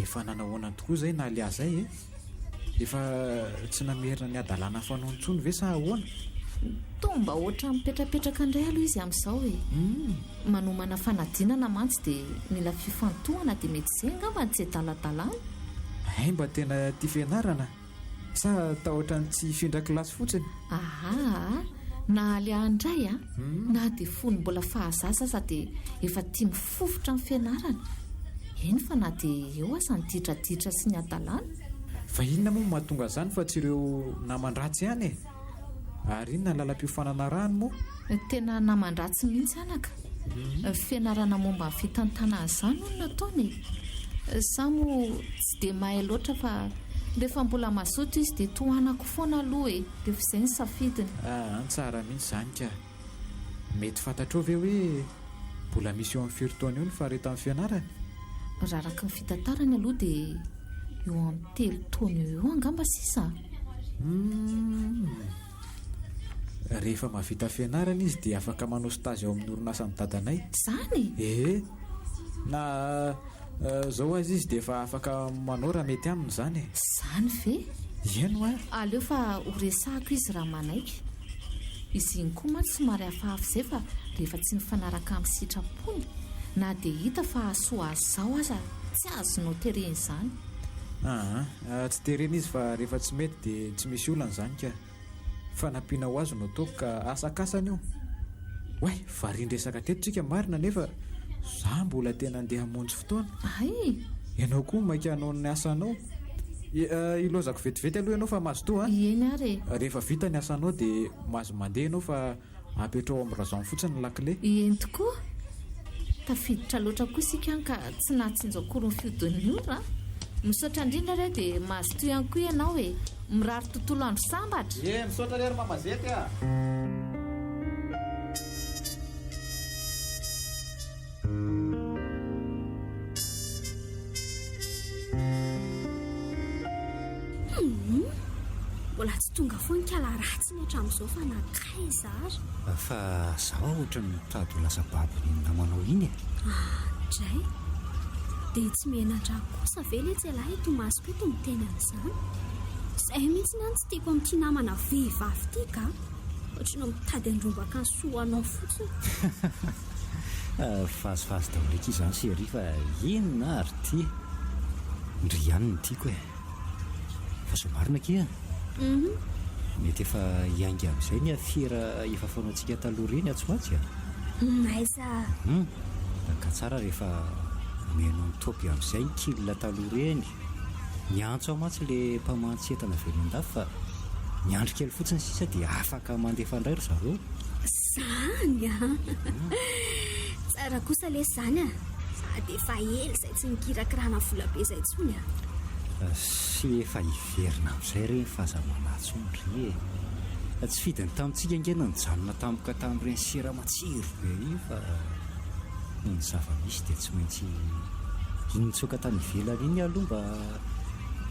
Speaker 1: efa nanahoana tokoa izay na aliazay efa tsy namerina ny adalàna fanao ntsony ve sa ahoana
Speaker 3: tomba ohatra mipetrapetraka indray aloha izy amin'izao manomana fanadinana mantsy dia mila fifantohana dia mety izay angamba tsy adaladalàna
Speaker 1: mba tena tia fianarana sa tahotra ny tsy hifindra kilasy fotsiny
Speaker 3: na aliahandray na dia fony mbola fahazaza dia efa tia mifofotra amin'ny fianarana eny fa na dia eo aza nyditraditra sy ny adalàna
Speaker 1: fa inona moa mahatonga izany fa tsy ireo namandratsy ihany ary inona lalam-piofanana rano moa
Speaker 3: tena namandratsy mihitsy anaka fianarana momba ny fitantana izany no nataony za moa tsy dia mahay loatra fa rehefa mbola mazoto izy dia tohanako foana aloha dia izay ny safidiny
Speaker 1: tsara mihitsy izany ka mety fantatrao ve hoe mbola misy eo amin'ny firitaona io ny faharetan'ny fianarana
Speaker 3: raha araka ny fitantarany aloha dia eo amin'ny 3 taona eo angamba sisa
Speaker 1: rehefa mahavita fianarana izy dia afaka manao stazy ao amin'ny orinasany dadanay
Speaker 3: izany
Speaker 1: na Zao azy izy dia efa afaka manao raha mety aminy izany e.
Speaker 3: Izany ve?
Speaker 1: Ieno a?
Speaker 3: Aleo fa horesahako izy raha manaiky. Izy iny koa mantsy somary hafahafa izay fa rehefa tsy mifanaraka amin'ny sitrapony na dia hita fa soa azy zao aza tsy azonao tereny izany.
Speaker 1: Tsy terena izy fa rehefa tsy mety dia tsy misy olana izany ka. Fanampiana ho azy no ataoko ka asakasany io. Way, varindresaka teto marina nefa za mbola tena andeha hamonjy fotoana.
Speaker 3: Ay,
Speaker 1: Ianao koa maika hanao ny asanao. Ilozako vetivety aloha ianao fa mazotoa.
Speaker 3: eny ary.
Speaker 1: Rehefa vita ny asanao dia mazo mandeha ianao fa apetrao amin'ny razon fotsiny ny lakile.
Speaker 3: Eny tokoa. Tafiditra loatra koa isika any ka tsy nahatsinjakory ny fiodon'ny ora. Misaotra indrindra re dia mahazo toy ihany koa ianao e. Mirary tontolo andro sambatra.
Speaker 1: Misaotra lery mamazety a.
Speaker 2: Mbola tsy tonga foana kala ratsy ny hatramin'izao fa nakay zara.
Speaker 5: Fa zaho ohatrany mitady ho lasa babiny namanao iny e.
Speaker 2: Indray dia tsy mianatra kosa ve ilay tselahy eto masoko eto miteny an'izany. Izay mihitsy ny tsy tiako amin'ity namana vehivavy ity ka ohatranao mitady andrombaka ny soanao fotsiny.
Speaker 5: Fazifazy daholo eky izany sery fa inona ary ty ndry ihany ny tiako e. Fa so marina kia mety efa hiainga amin'izay ny afiera efa fanaontsika taloha reny atsoatsy a.
Speaker 2: Aiza
Speaker 5: ka tsara rehefa menao ny topy amin'izay ny kilina taloha reny. Miantso aho mantsy ilay mpamantsy entana velon-dafy fa miandro kely fotsiny sisa dia afaka mandefa indray ry zareo.
Speaker 2: Izany tsara kosa le izany a. Sady efa ela izay tsy mikirakirana volabe izay intsony a.
Speaker 5: Sy efa hiverina amin'izay ireny fahazamana atsony e. Tsy fidiny tamintsika ingena nijanona tampoka tamin'ireny sira matsiro be io fa ny zava-misy dia tsy maintsy nitsoaka tany ivelany iny aloha mba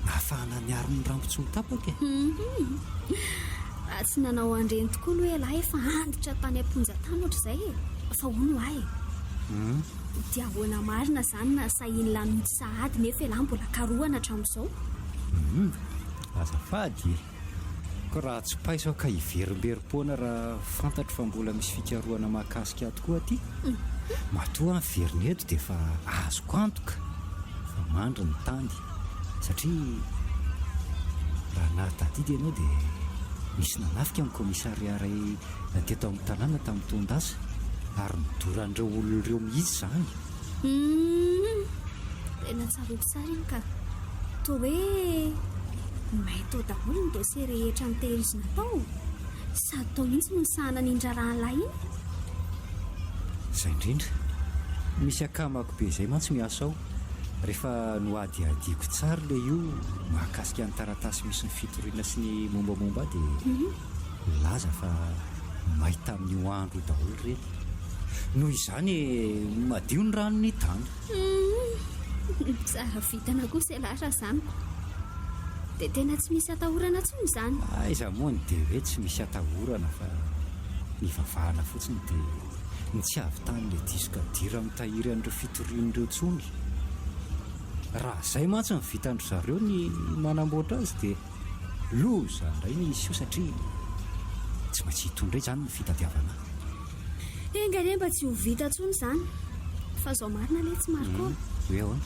Speaker 5: ahafahana miaro ny rambontsy mitapaka e.
Speaker 2: Raha tsy nanao andreny tokoa aloha ialahy efa anditra tany amponjatany ohatr'izay e. Fa hono ahy dia ahoana marina izany na sahiny lanontsy sahady nefa ialahy mbola karohana hatramin'izao.
Speaker 5: Azafady ko raha tsy paiso ka hiverimberim-poana raha fantatro fa mbola misy fikarohana mahakasika tokoa aty. Matoa ny verina eto dia fa azoko antoka fa mandry ny tany satria raha nahatadidy ianao dia misy nanafika amin'ny komisaria iray teto amin'ny tanàna tamin'ny tondasa ary midoran'ireo olona ireo mihitsy izany.
Speaker 2: Tena tsaroako tsara iny ka toa hoe mahitao daholo ny dosie rehetra nitehirizina tao sady tao mihitsy no nisahana nindraran'ilay iny.
Speaker 5: Izay indrindra misy akamako be izay mantsy miasa ao rehefa noadiadiako tsara ilay io mahakasika ny taratasy misy ny fitoriana sy ny mombamomba dia laza fa mahita amin'io andro daholo ireny noho izany madio ny rano ny tany.
Speaker 2: Tsara vitana kosa ialahy izany dia tena tsy misy atahorana intsony izany.
Speaker 5: Aiza moa ny dia hoe tsy misy atahorana fa ny vavahana fotsiny dia ny tsy avy tany ilay disoka dira mitahiry an'ireo fitorian'ireo tsony. Raha izay mantsy ny vitandro zareo ny manamboatra azy dia loza indray ny isy io satria tsy maintsy hitondray izany ny fitadiavana.
Speaker 2: Engany mba tsy ho vita intsony izany fa zao marina ilay tsy mariko
Speaker 5: hoe ahoana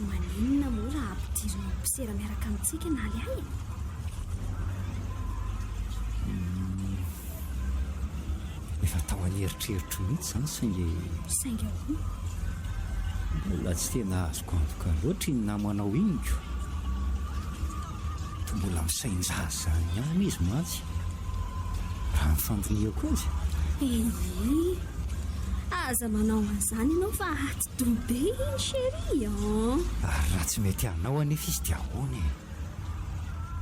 Speaker 2: maninona moa raha ampidirina mpisera miaraka amintsika na aly ahy.
Speaker 5: efa tao an'eritreritra mihitsy izany
Speaker 2: saingy ahoana
Speaker 5: mbola tsy tena azoko antoka loatra iny namanao iniko to mbola misainjaza zany ihany izy mantsy raha mifandiniako azy.
Speaker 2: Aza manao an'izany ianao fa aty dobe iny chérie
Speaker 5: ary raha tsy mety anao anefa izy dia ahoana e.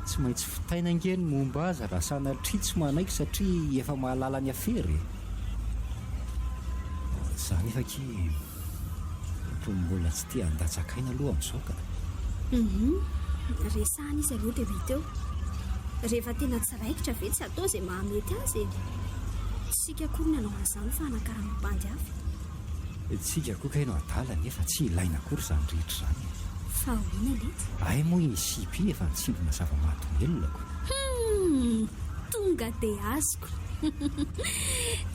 Speaker 5: Tsy maintsy fitaina ngeny momba azy raha sanatria tsy manaiky satria efa mahalala ny afery. Za nefa ki mbola tsy tia handatsakaina aloha amin'izao ka.
Speaker 2: Resahana izy aloha dia vita eo. Rehefa tena tsiraikitra ve tsy atao izay mahamety azy e. Sika koa ny anao an'izany fa hanakarana bandy hafa.
Speaker 5: tsika koa ka hainao adala nefa tsy ilaina akory izany rehetra izany.
Speaker 2: Fa hoina lety
Speaker 5: ay moa iny sipy efa nitsindrona zava-mahadomelonako.
Speaker 2: Tonga dia azoko.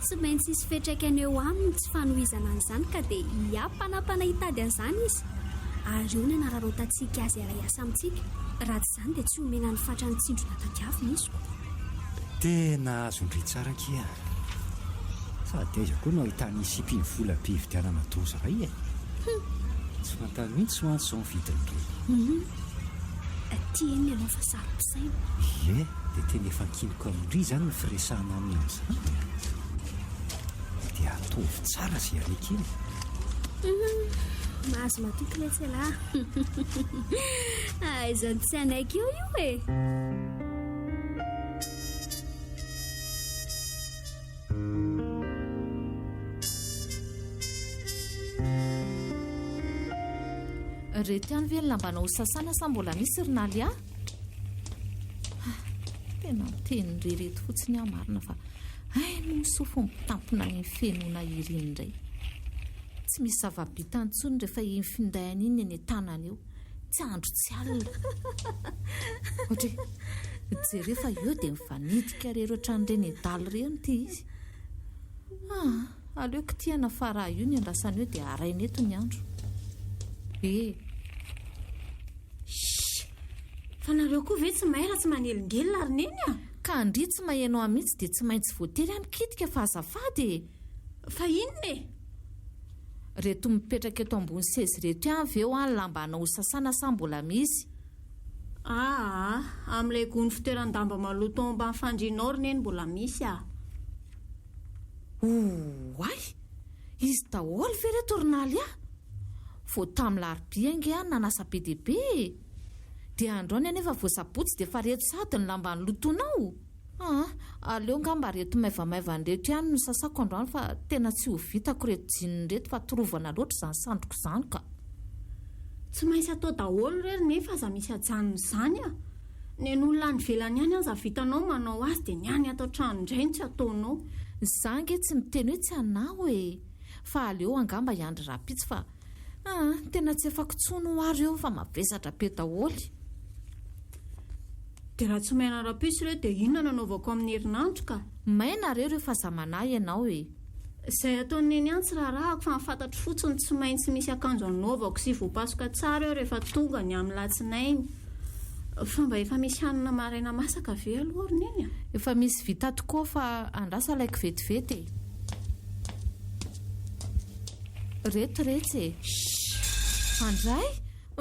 Speaker 2: Tsy maintsy isy fetraikany eo aminy tsy fanohizana an'izany ka dia hiampanapana hitady an'izany izy. Ary io ny anararotantsika azy alay asa amintsika. Raha tsy izany dia tsy homena ny fatra ny tsindrona tadiavy misiko.
Speaker 5: Tena azondry tsara kia. Sady aiza koa no ahitany sipy ny vola be hividianana doza ray e. Tsy fantany mihitsy ho antsy izao ny vidiny be.
Speaker 2: Tiany ianao fa sarom-pisaina.
Speaker 5: Ie, dia tena efa kiniko amin'indry izany ny firesahana amin'ny an'izany. Dia ataovy tsara izay araiky iny.
Speaker 2: Mahazo matoky ilay tselahy. Aizany tsy anaiky eo io e.
Speaker 3: Reto ihany ve ny lambana ho sasana sa mbola misy rinaly ahy? Tena miteny rereto fotsiny aho marina fa nosofo mitampina ny fenona iriny indray. Tsy misy zava-bitany intsony rehefa iny findainy iny any tanana eo. Tsy andro tsy alina. Ohatra jerefa eo dia mifanidika rero ohatran'ireny daly reny ity izy. Aleoko tiana fa raha io ny andrasana eo dia araina eto ny andro.
Speaker 4: Fa nareo koa ve tsy mahay raha tsy manelingelina ary neny a?
Speaker 3: Ka andry tsy mahainao amitsy dia tsy maintsy voatery amikitika fa azafady e.
Speaker 4: Fa inona e?
Speaker 3: Reto mipetraka eto ambony sezy reto ihany ve ho any lambana ho sasana sa mbola misy?
Speaker 4: Amin'ilay gony fitoeran-damba maloto ao ambany fandrianao ry neny mbola misy a.
Speaker 3: Oay, izy daholo ve reto rinaly a? Vao tamin'ny larobia ange any nanasa be dia be. Dia androany anefa voasabotsy dia fa reto sady ny lambany lotonao. Aleo ngamba reto maivamaivany reto ihany no sasako androany fa tena tsy ho vitako reto jininy reto fa torovana loatra izany sandroko izany ka.
Speaker 4: Tsy maintsy atao daholo rery nefa aza misy ajanony izany a. Ny olona any velany ihany aza vitanao manao azy dia ny any atao trano indray tsy ataonao.
Speaker 3: Zange tsy miteny hoe tsy anao e. Fa aleo angamba iandry rapitsy fa tena tsy efa kitsono ho ary eo fa mavesatra be daholy.
Speaker 4: Dia raha tsy maina rapitsy ireo dia inona nanaovako amin'ny herinandro ka?
Speaker 3: Maina reo rehefa zamanahy ianao e.
Speaker 4: Izay ataony neny ihany tsy raharahako fa nifantatro fotsiny tsy maintsy misy akanjo anaovako sy voapasoka tsara eo rehefa tonga ny amin'ny latsinainy. Fa mba efa misy hanina maraina masaka ve aloha ry neny a?
Speaker 3: Efa misy vita tokoa fa andrasa laiko vetivety e. Reto e. Andray,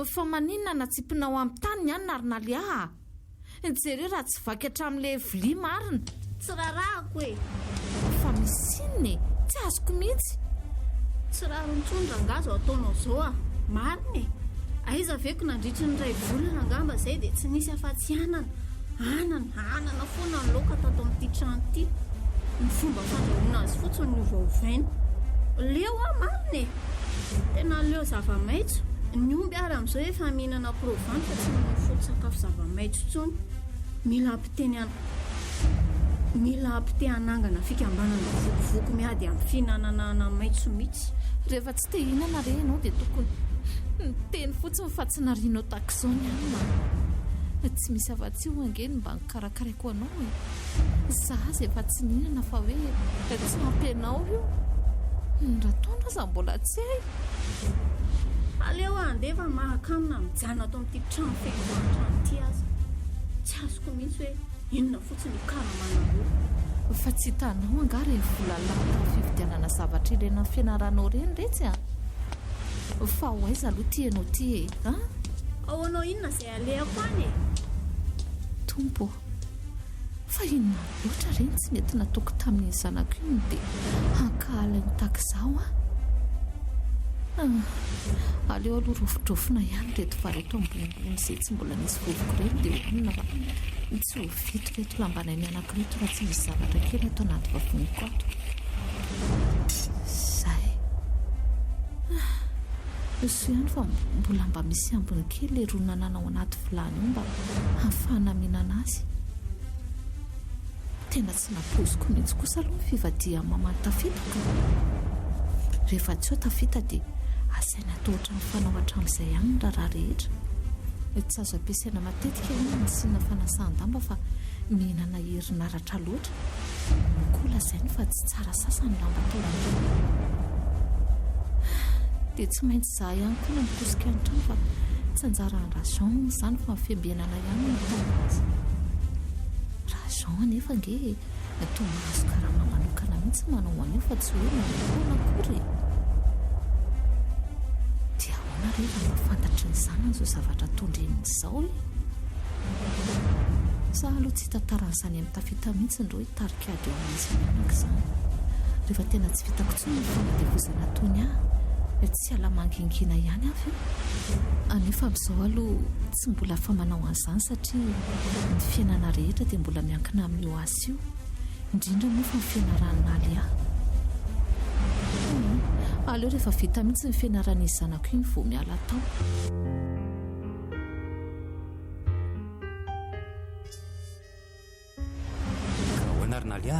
Speaker 3: fa maninona natsipinao amin'ny tany ny any narinaly ahy? Jereo raha tsy vaky hatramin'ilay vilia marina.
Speaker 4: Tsy rarahako e.
Speaker 3: Fa misy inona e? Tsy azoko mihitsy.
Speaker 4: Tsy raro nitsony rangazo ataonao izao a. Marina e. Aiza veko nandritry ny ray volana angamba izay dia tsy nisy afa-tsy anana foana ny laoka tato amin'ity trano ity. Ny fomba fandrahoana azy fotsiny ny ovaovaina. Leo marina e. Tena leo zava-maitso. Ny omby ary amin'izao efa mihinana provany fa tsy mifoto sakafo zava-maitso intsony. Mila ampitehanangana fikambanana vokovoko miady amin'ny fihinanana maitso mihitsy.
Speaker 3: Rehefa tsy te hihinana re ianao dia tokony teny fotsiny fa tsy narianao takizao ny anina. Tsy misy afa-tsy ho angeny mba nikarakaraiko anao e. Zaza efa tsy nihinana fa hoe tsy mampianao io. Rataona aza mbola tsy hay.
Speaker 4: Aleo andefa mahakamina mijana ato amin'ity trano fehezan-trano ity aza. Tsy azoko mihitsy hoe inona fotsiny karamanao.
Speaker 3: Fa tsy hitanao angara ny vola lata fividianana zavatra ilaina amin'ny fianaranao reny retsy a. Fa ho aiza aloha tianao ty e?
Speaker 4: Ao anao inona izay alehako any e?
Speaker 3: Tompo, fa inona loatra reny tsy mety nataoko tamin'ny zanako iny dia hankahalainy takizao a. Aleo aloha rofi-drofina ihany reto fa reto ambonimbony izay tsy mbola nisy vovoko reny dia hoanina fa tsy ho vito reto lambanany anankireto raha tsy misy zavatra kely atao anaty vavoniko ato. Zay. So ihany fa mbola mba misy ambiny kely erona nanao anaty vilany io mba hahafahana mihinana azy. Tena tsy napoziko mihitsy kosa aloha ny fivadia mamantafitaka. rehefa tsy ho tafita dia asaina tohatra mifanao hatramin'izay ihany ny raharaha rehetra. Tsy azo ampiasaina matetika hoe ny sinina fanasan-damba fa mihinana herinaratra loatra. Kola izay fa tsy tsara sasany lamba tao dia tsy maintsy zaho ihany koa na mitosika ny trano fa tsy anjaran'ny rajon izany fa fiambenana ihany ny tao azy. Rajon anefa nge toa mahazo karama manokana mihitsy manao anio fa tsy hoe manao akory. Dia ahoana re raha mahafantatry ny zanany izao zavatra tondren'izao e? Za aloha tsy tantaran'izany amin'ny tafita mihitsy ndro hoe tarikady eo amin'izy mianak'izany. Rehefa tena tsy vitako tsony ny fanadevozana tony tsy alamangingina ihany avy anefa amin'izao aloha tsy mbola fa manao an'izany satria ny fiainana rehetra dia mbola miankina amin'io asy io, indrindra moa fa ny fianaran'ny alia. Aleo rehefa vita mihitsy ny fianaran'izy zanako iny vao miala tao.
Speaker 5: Hoanarina alia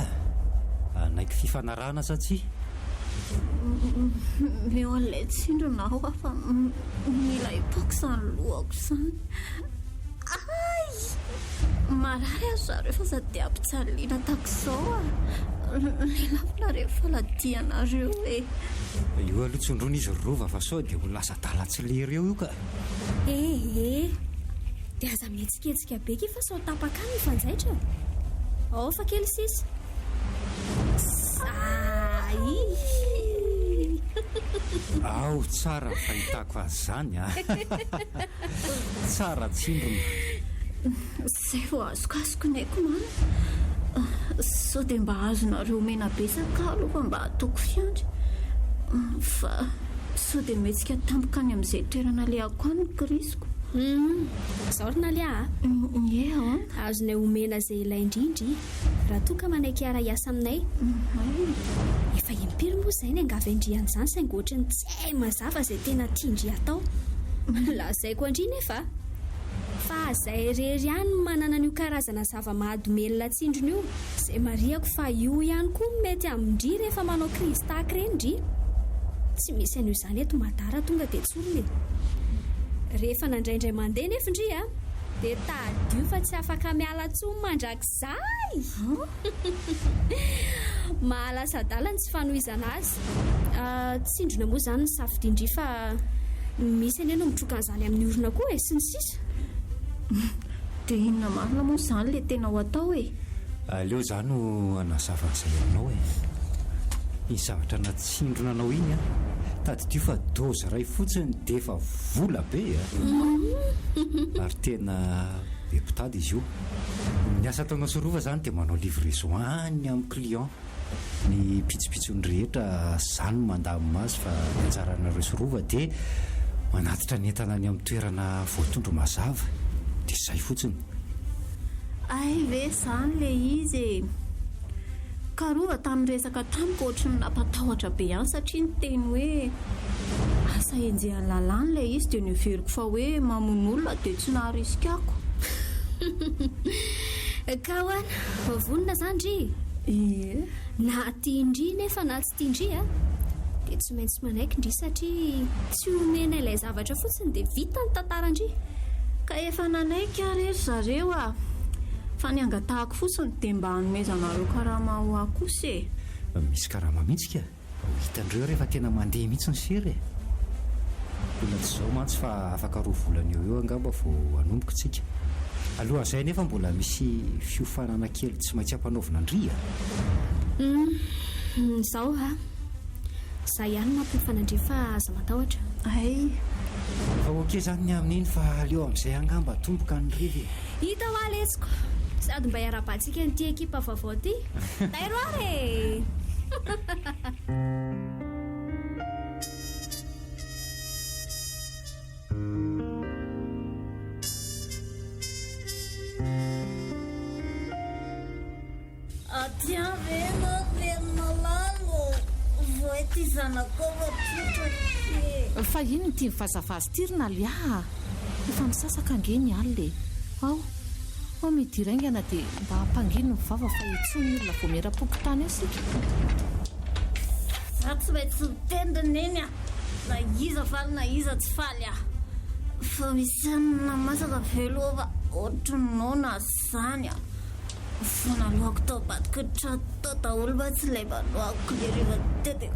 Speaker 5: naiky fifanarahana satsia
Speaker 4: eo an'ilay tsindrona aho fa mila hipoaka izany lohako izany. Ay! Marary azo zareo fa sady ampitsaliana tahaka izao lavina rehefa ladianareo e.
Speaker 5: io aloha tsondrona izy rova fa sao dia ho lasa dalatsilery eo io ka.
Speaker 2: dia aza mihetsiketsika be ke fa sao tapaka ny fanjaitra. Ao fa kely sisy.
Speaker 5: Ao tsara ny fahitako azy zany tsara tsindrona.
Speaker 4: Izay vao azokazoko ny haiko mana. Sao dia mba azonareo mena besaka aloha mba hataoko fiandry. Fa sao dia mihetsika tampoka any amin'izay toerana leako any ny krisiko.
Speaker 2: Zaorina lia azonay omena izay ilay indrindry raha toka manaiky ara-iasa aminay. Efa impiry moa izay ny angavy indrian'izany saingy ohatrany tsy mazava izay tena tiandry atao. Lazaiko andry nefa fa izay rery ihany manana an'io karazana zava-mahadomelona tsindrona io izay mariako fa io ihany koa mety amindry rehefa manao krizy tahaka ireny ndry. Tsy misy an'io izany eto Madara tonga dia tsorony. Rehefa nandraindray mandeha nefa indry dia tadio fa tsy afaka miala tsony mandrakizay. Mahalasadalany tsy fanohizana azy. Tsindrona moa izany ny safidindry fa misy anie no mitroka an'izany amin'ny orona koa sy ny sisa.
Speaker 4: Dia inona marina moa izany ilay tena ho atao e?
Speaker 5: Aleo izany no anazavan'izay aminao e. Ny zavatra natsindrona anao iny tadidio fa dozy ray fotsiny dia efa vola be ary tena be mpitady izy io. Ny asa ataonao sorova izany dia manao livraison any amin'ny client. Ny pitsopitsony rehetra izany mandamina azy fa ny anjaranareo sorova dia manatitra ny entana any amin'ny toerana voatondro mazava dia izay fotsiny.
Speaker 4: Ay ve izany ilay izy e. Karova tamin'ny resaka tamiko ohatrany nampatahotra be ihany satria ny teny hoe asa enjehan'ny lalàna ilay izy dia niveriko fa hoe mamono olona dia tsy naharisikako.
Speaker 2: Ka hoana vonona izany ndry. Na tiandry nefa na tsy tiandry dia tsy maintsy manaiky ndry satria tsy omena ilay zavatra fotsiny dia vita ny tantarandry.
Speaker 4: Ka efa nanaiky rery zareo fa ny angatahako fotsiny dia mba hanomezanareo karama ho akosa e.
Speaker 5: Misy karama mihitsy ka hitandreo rehefa tena mandeha mihitsy ny sery e. Mbola tsy izao mantsy fa afaka roa volana eo angamba vao hanomboka tsika. Alohan'izay nefa mbola misy fiofanana kely tsy maintsy hampanaovina andry
Speaker 2: Izao Za ihany mampifanandry fa aza matahotra.
Speaker 4: Ay,
Speaker 5: fa oke izany ny amin'iny fa aleo amin'izay angamba tomboka ny rivy.
Speaker 2: Hita ho aletsiko sady mba hiara-batsika n'ity ekipa vaovao ty. Tairoare
Speaker 6: Tiens, viens, viens, voi ty zanako tsotra.
Speaker 3: Fa ino ty mifazafazy tirina lia. Efa misasaka angeny alle. Ao midiraingana dia mba hampangino ny vava fa itsony olona vao mera-poko tany eo sika.
Speaker 6: tsy maintsy mitendrina eny a na iza faly na iza tsy faly a fa misy anina masaka velova ohatranao na zany a fanaloako tao batikotra tao daholo mba tsy ilay manoako le rehefa tety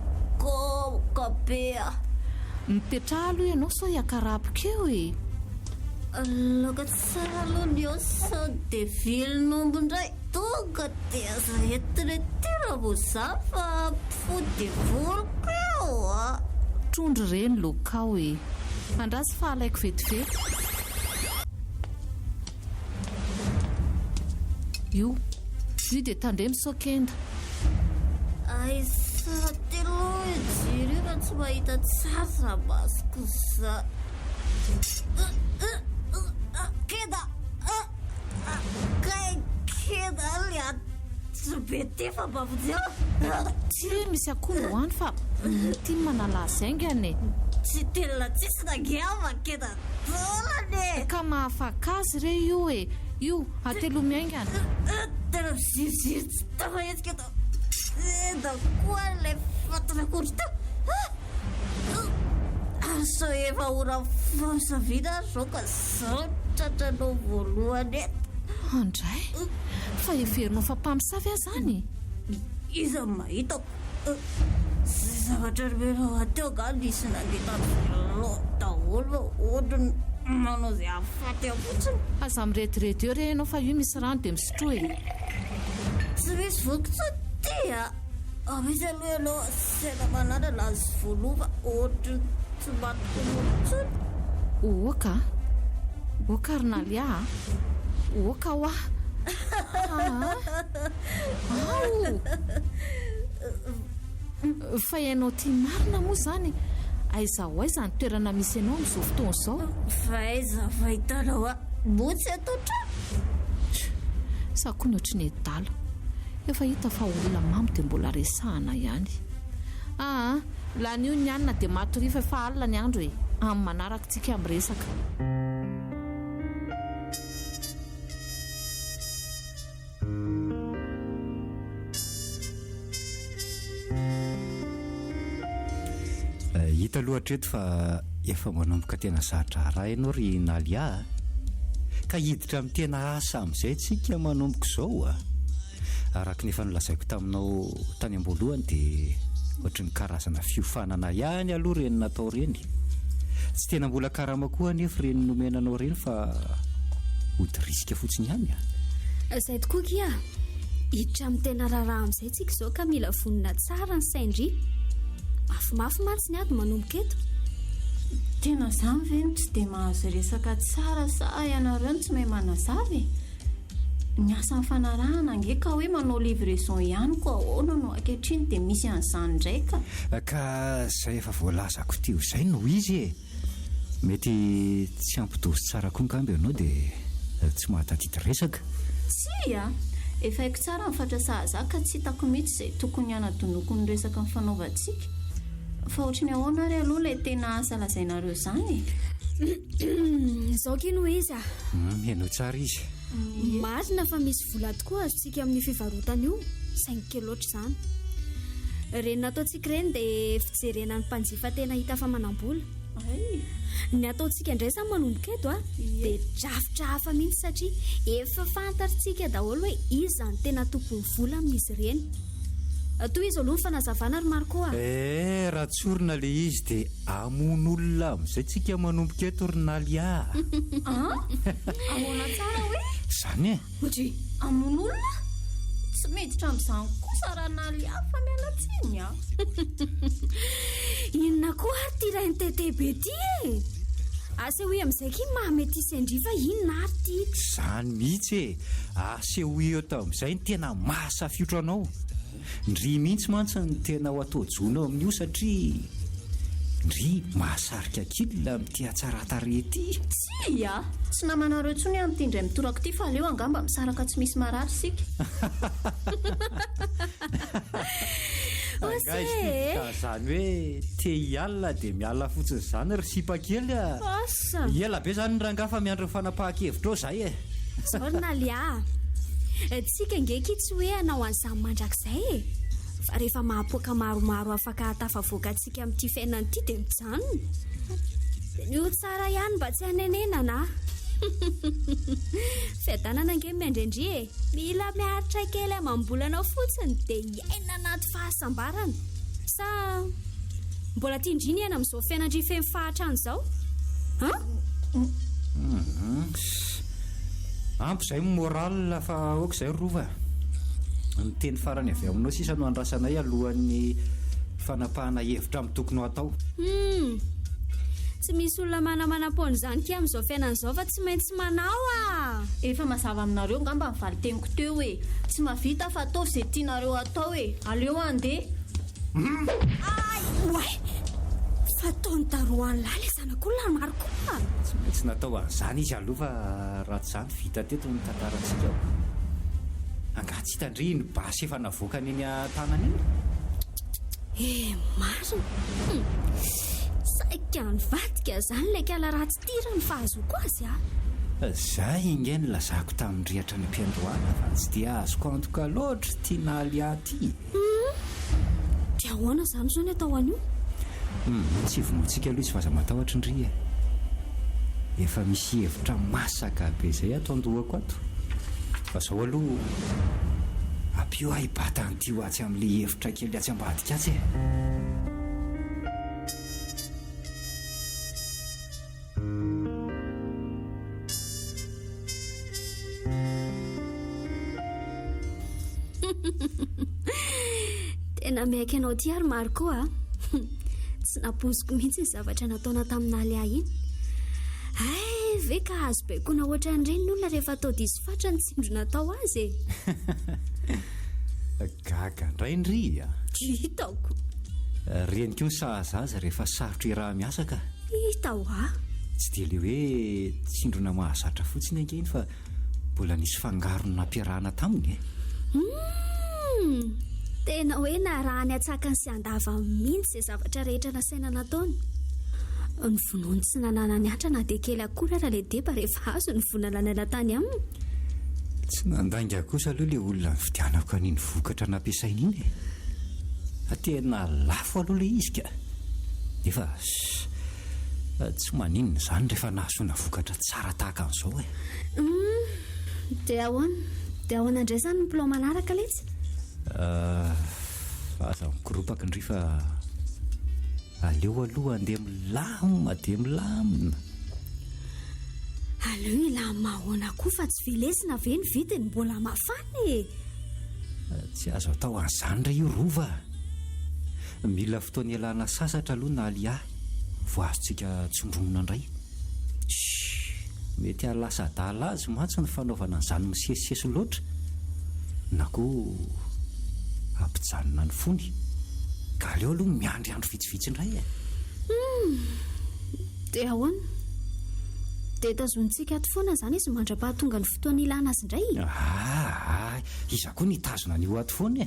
Speaker 6: koka be a
Speaker 3: Mitetra aloha ianao sao hiakarapokeo e.
Speaker 6: Loka tsara aloha ny eo sao dia vilon'ombo indray tonga dia aza etiretira vo za fa fody voloko eo a
Speaker 3: Trondro reny lokao e. Andrasy fa alaiko vetivety. Io dia tandremy sokenda.
Speaker 6: Ay sara telo jiry io raha tsy mahita tsara masoko za keda kay keda le tsy be tefa bavojeo
Speaker 3: Tsy misy akondro hoany fa tia manala zaingany e.
Speaker 6: tsy telona tsisy nangiava keda tolany
Speaker 3: Ka mahafakazy re io e. Io atelo miaingana.
Speaker 6: tena miziriziry tsy tafahetsy keda da koa le fatanakory teo sao efa ora famosavina zao ka zao tratranao voalohany eto
Speaker 3: Andray fa everinao fa mpamosavy azany.
Speaker 6: iza mahitako zay zavatra rimenao ateo ga nisy nandeha talo daholo ohatrany manao zay afaty afotsiny
Speaker 3: Aza miretirety eo re ianao fa io misy rano dia misotro e.
Speaker 6: tsy misy vokotsy tia misy aloha ianao sena manana lazy voalova ohatrany tsy matoko motsony
Speaker 3: Oka? Oka ry nalia? Oka hoa? Fa ianao tia marina moa zany. Aiza ho aiza ny toerana misy ianao amin'izao fotoana izao.
Speaker 6: fa aiza fahitanao a motsy atotra
Speaker 3: Sakony ohatry ny edala. Efa hita fa olona mamy dia mbola resahana ihany. Lan'io ny anina dia matorifa fa alina ny andro e. Amin'ny manaraka tsika miresaka.
Speaker 5: Hita lohatra eto fa efa manomboka tena zatra raha ianao ry nalia ka hiditra amin'ny tena asa amin'izay tsika manomboka izao a araka nefa nolazaiko taminao tany am-boalohany dia ohatry ny karazana fiofanana ihany aloha reny natao reny tsy tena mbola karama koa nefa reny nomenanao reny fa hody risika fotsiny ihany a
Speaker 2: Zay tokoa kia hiditra amin'ny tena raharaha amin'izay tsika izao ka mila vonina tsara ny saindry mafimafy mantsy ny ady manomboka eto
Speaker 4: tena zany veny tsy dia mahazo resaka tsara sa ianareo ny tsy mahay manazavy ny asa fanarahana ange ka hoe manao livraison ihany koa ahoana no ankehitriny dia misy an'izany ndraika
Speaker 5: ka zay efa voalazako teo izay no izy e mety tsy ampidozy tsara koa ngamby ianao dia tsy mahatadidy resaka
Speaker 4: tsy a efa haiko tsara mifatrasahazah ka tsy hitako mihitsy izay tokony hanadonoko ny resaka ny fanaovantsika fa ohatrany ahoana ry aloha ilay tena asa lazainareo izany
Speaker 2: izao kino izy a
Speaker 5: mihaino tsara izy
Speaker 2: marina fa misy vola tokoa azontsika amin'ny fivarotana io 5 kilo loatra izany reny nataontsika ireny dia fijerena ny mpanjifa tena hita fa manam-bola ny ataontsika indray izany manomboka eto a dia drafitra hafa mihitsy satria efa fantatritsika daholo hoe iza ny tena tompony vola amin'izy ireny toy izy aloha ny fanazavana ry mariko a
Speaker 5: raha tsorina le izy dia amon'olona amin'izay tsika manomboka eto ry nalia
Speaker 4: ahoana tsara hoe
Speaker 5: zany e
Speaker 2: otry
Speaker 4: amon'olona tsy miditra amin'izany kosa raha nalia fa mialatsiny a
Speaker 2: inona koa ary ty raha ny tetebe ty e asehoe amin'izay ky mahamety isendrifa inona ary ty
Speaker 5: zany mihitsy e asehoe eo tamin'izay ny tena mahasafiotra anao ndry mihitsy mantsy ny tena ho atao jona amin'io satria ndry mahasarika kilona amin'ity hatsaratary-ty
Speaker 4: tsy a tsy namanareo tsony amin'ity indray mitorako ity fa aleo angamba misaraka tsy misy marary sika
Speaker 5: ka zany hoe te hialina dia mialina fotsiny zany ry sipakely a ela be zany ny rangafa miandro ny fanapahan-kevitra ao zay e
Speaker 2: zao ry nalia tsika ngeky tsy hoe hanao an'izany mandrakizay e fa rehefa mahapoaka maromaro afaka hatafavoaka antsika amin'ity fiainana ity dia mijanona dia nio tsara ihany mba tsy hanenenana fiadanana ange miandrendry e mila miaritra kely amam-bolana fotsiny dia iaina anaty fahasambarana sa mbola tindriny iana amin'izao fiainandry feny fahatrany izao
Speaker 5: ampy izay moral fa oka izay rova ny teny farany avy aminao sisa no andrasanay alohan'ny fanapahana hevitra amin'ny tokony ho atao
Speaker 2: tsy misy olona manamana-pony izany ki amin'izao fiainan'izao fa tsy maintsy manao
Speaker 4: efa mazava aminareo ngamba mivaly teniko teo hoe tsy mahavita fa atao izay tianareo atao hoe aleo andeha
Speaker 2: oay fa taony taroany lahy le zanak'olona marokoa
Speaker 5: tsy maintsy natao an'izany izy aloha fa ratsy izany vita teto ny tantarantsika angatsy hitandry ny basy efa navoaka neny a-tanana iny
Speaker 2: marina saika ny vadika izany ilay kala ratsy tira ny fahazoko azy
Speaker 5: zay inge ny lazako tamin'ny rihatra ny mpiandroana fa tsy dia azoko antoka loatra tiana aliaty
Speaker 2: dia ahoana izany zao ny atao an'io
Speaker 5: tsy vomontsika aloha izy faza matahotra indry efa misy hevitra masaka be izay ato andohako ato fa zao aloha ampio ahibata nytio atsy amin'ilay hevitra kely atsy ambadika atsy
Speaker 2: tena miaiky anao ty ary maro koa tsy napoziko mihitsy ny zavatra nataona taminaly ahy iny ve ka azo baikona ohatra n'ireny ny olona rehefa atao diso fatra ny tsindro natao azy
Speaker 5: gaga indray indry
Speaker 2: hitako
Speaker 5: reny koa sahazaza rehefa sarotra raha miasa ka
Speaker 2: hitao
Speaker 5: tsy dia le hoe tsindrona mahazatra fotsiny ange iny fa mbola nisy fangarony nampiarahana taminy
Speaker 2: tena hoe narahany atsakany sy andava mihitsy izay zavatra rehetra nasaina nataony ny vonoany tsy nanana ny atra na dia kely akory raha le deba rehefa azo ny vonalanana tany aminy
Speaker 5: tsy nandainga kosa aloha le olona ny fidianako an'iny vokatra nampiasaina iny tena lafo aloha le izy ka nefa tsy maninona izany rehefa nahasoana vokatra tsara tahaka an'izao
Speaker 2: dia ahoana indray izany ny plan manaraka letsy
Speaker 5: aza migoropaka indry fa aleo aloha andeha milamina dia milamina
Speaker 2: aleo ilamina ahoana koa fa tsy velesina ve ny vidiny mbola mafana
Speaker 5: tsy azo atao an'izany indray io rova mila fotoana ialana sasatra aloha na alia voazontsika tsondromona indray mety alasa adala azy mantsy ny fanaovana an'izany misesisesy loatra na koa ampijanona ny fony ka aleo aloha miandryandro vitsivitsy indray
Speaker 2: dia ahoana dia tazonitsika ato foana izany izy mandra-pahatonga ny fotoana ilana azy indray
Speaker 5: iza koa nitazona an'io ato foana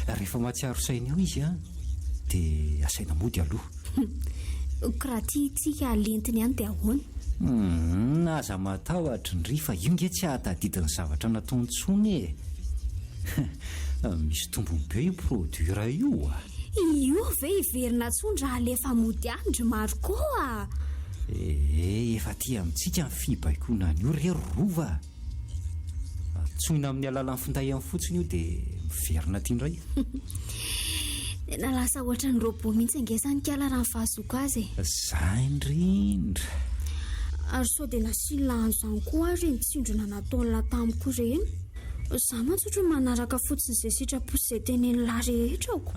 Speaker 5: rehefa matsiaro saina eo izy dia asaina mody aloha
Speaker 2: koraha tiatsika alentiny ihany dia ahoana
Speaker 5: aza matahotra indry fa io nge tsy ahatadidiny zavatra nataontsony misy tombony be io produira io
Speaker 2: io ve hiverina tsondra alefa mody andry maro koa
Speaker 5: efa ty amintsika ny fibaikona an'io rery rova tsoina amin'ny alalan'ny finday amin'ny fotsiny io dia miverina ty indray
Speaker 2: tena lasa ohatra ny robo mihitsy angesany kala raha ny fahazoko azy
Speaker 5: za indrindra
Speaker 2: ary sao dia nasilahany izany koa ary mitsindrona nataon'la tamiko ireny za mantsotro manaraka fotsiny izay sitraposy izay teneny lahy rehetrako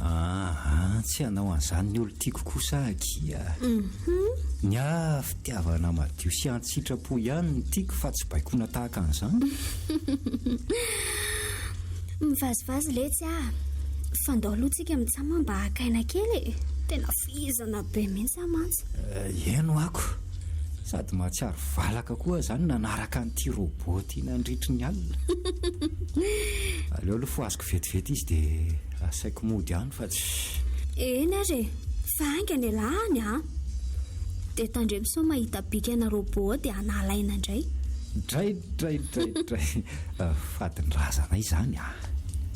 Speaker 5: tsy hanao an'izany ny olo tiako kosa akia ny fitiavana madio sy antsitrapo ihany ny tiako fa tsy baikona tahaka an'izany
Speaker 2: mivazivazy letsy fandao alohantsika mitsama mba hakaina kely tena fizana be mihitsy mantsy
Speaker 5: eno ako sady mahatsiaro valaka koa izany nanaraka n'ity roboty nandritry ny alina aleo aloha fo azoko vetivety izy dia asaiko mody ihany fa tsy
Speaker 2: eny ary fa aingany alahany dia tandremso mahita bikana robot dia analaina indray
Speaker 5: dray fadiny razana izany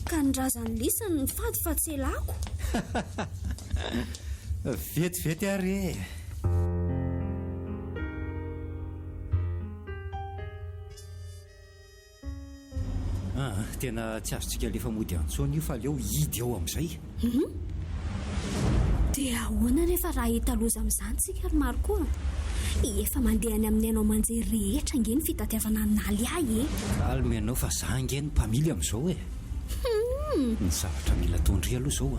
Speaker 2: ka nyrazany lisany ny fady fa tsy elako.
Speaker 5: Vetivety ary e. Tena tsy azontsika lefa mody antsony io fa leo hidy eo amin'izay.
Speaker 2: Dia ahoana rehefa raha hita loza amin'izany tsika ry maro koa? Efa mandeha any amin'ny ainao manjery rehetra nge ny fitatiavana naly ahy e.
Speaker 5: Almy ianao fa za nge ny mpamily amin'izao e. Ny zavatra mila tondry aloha izao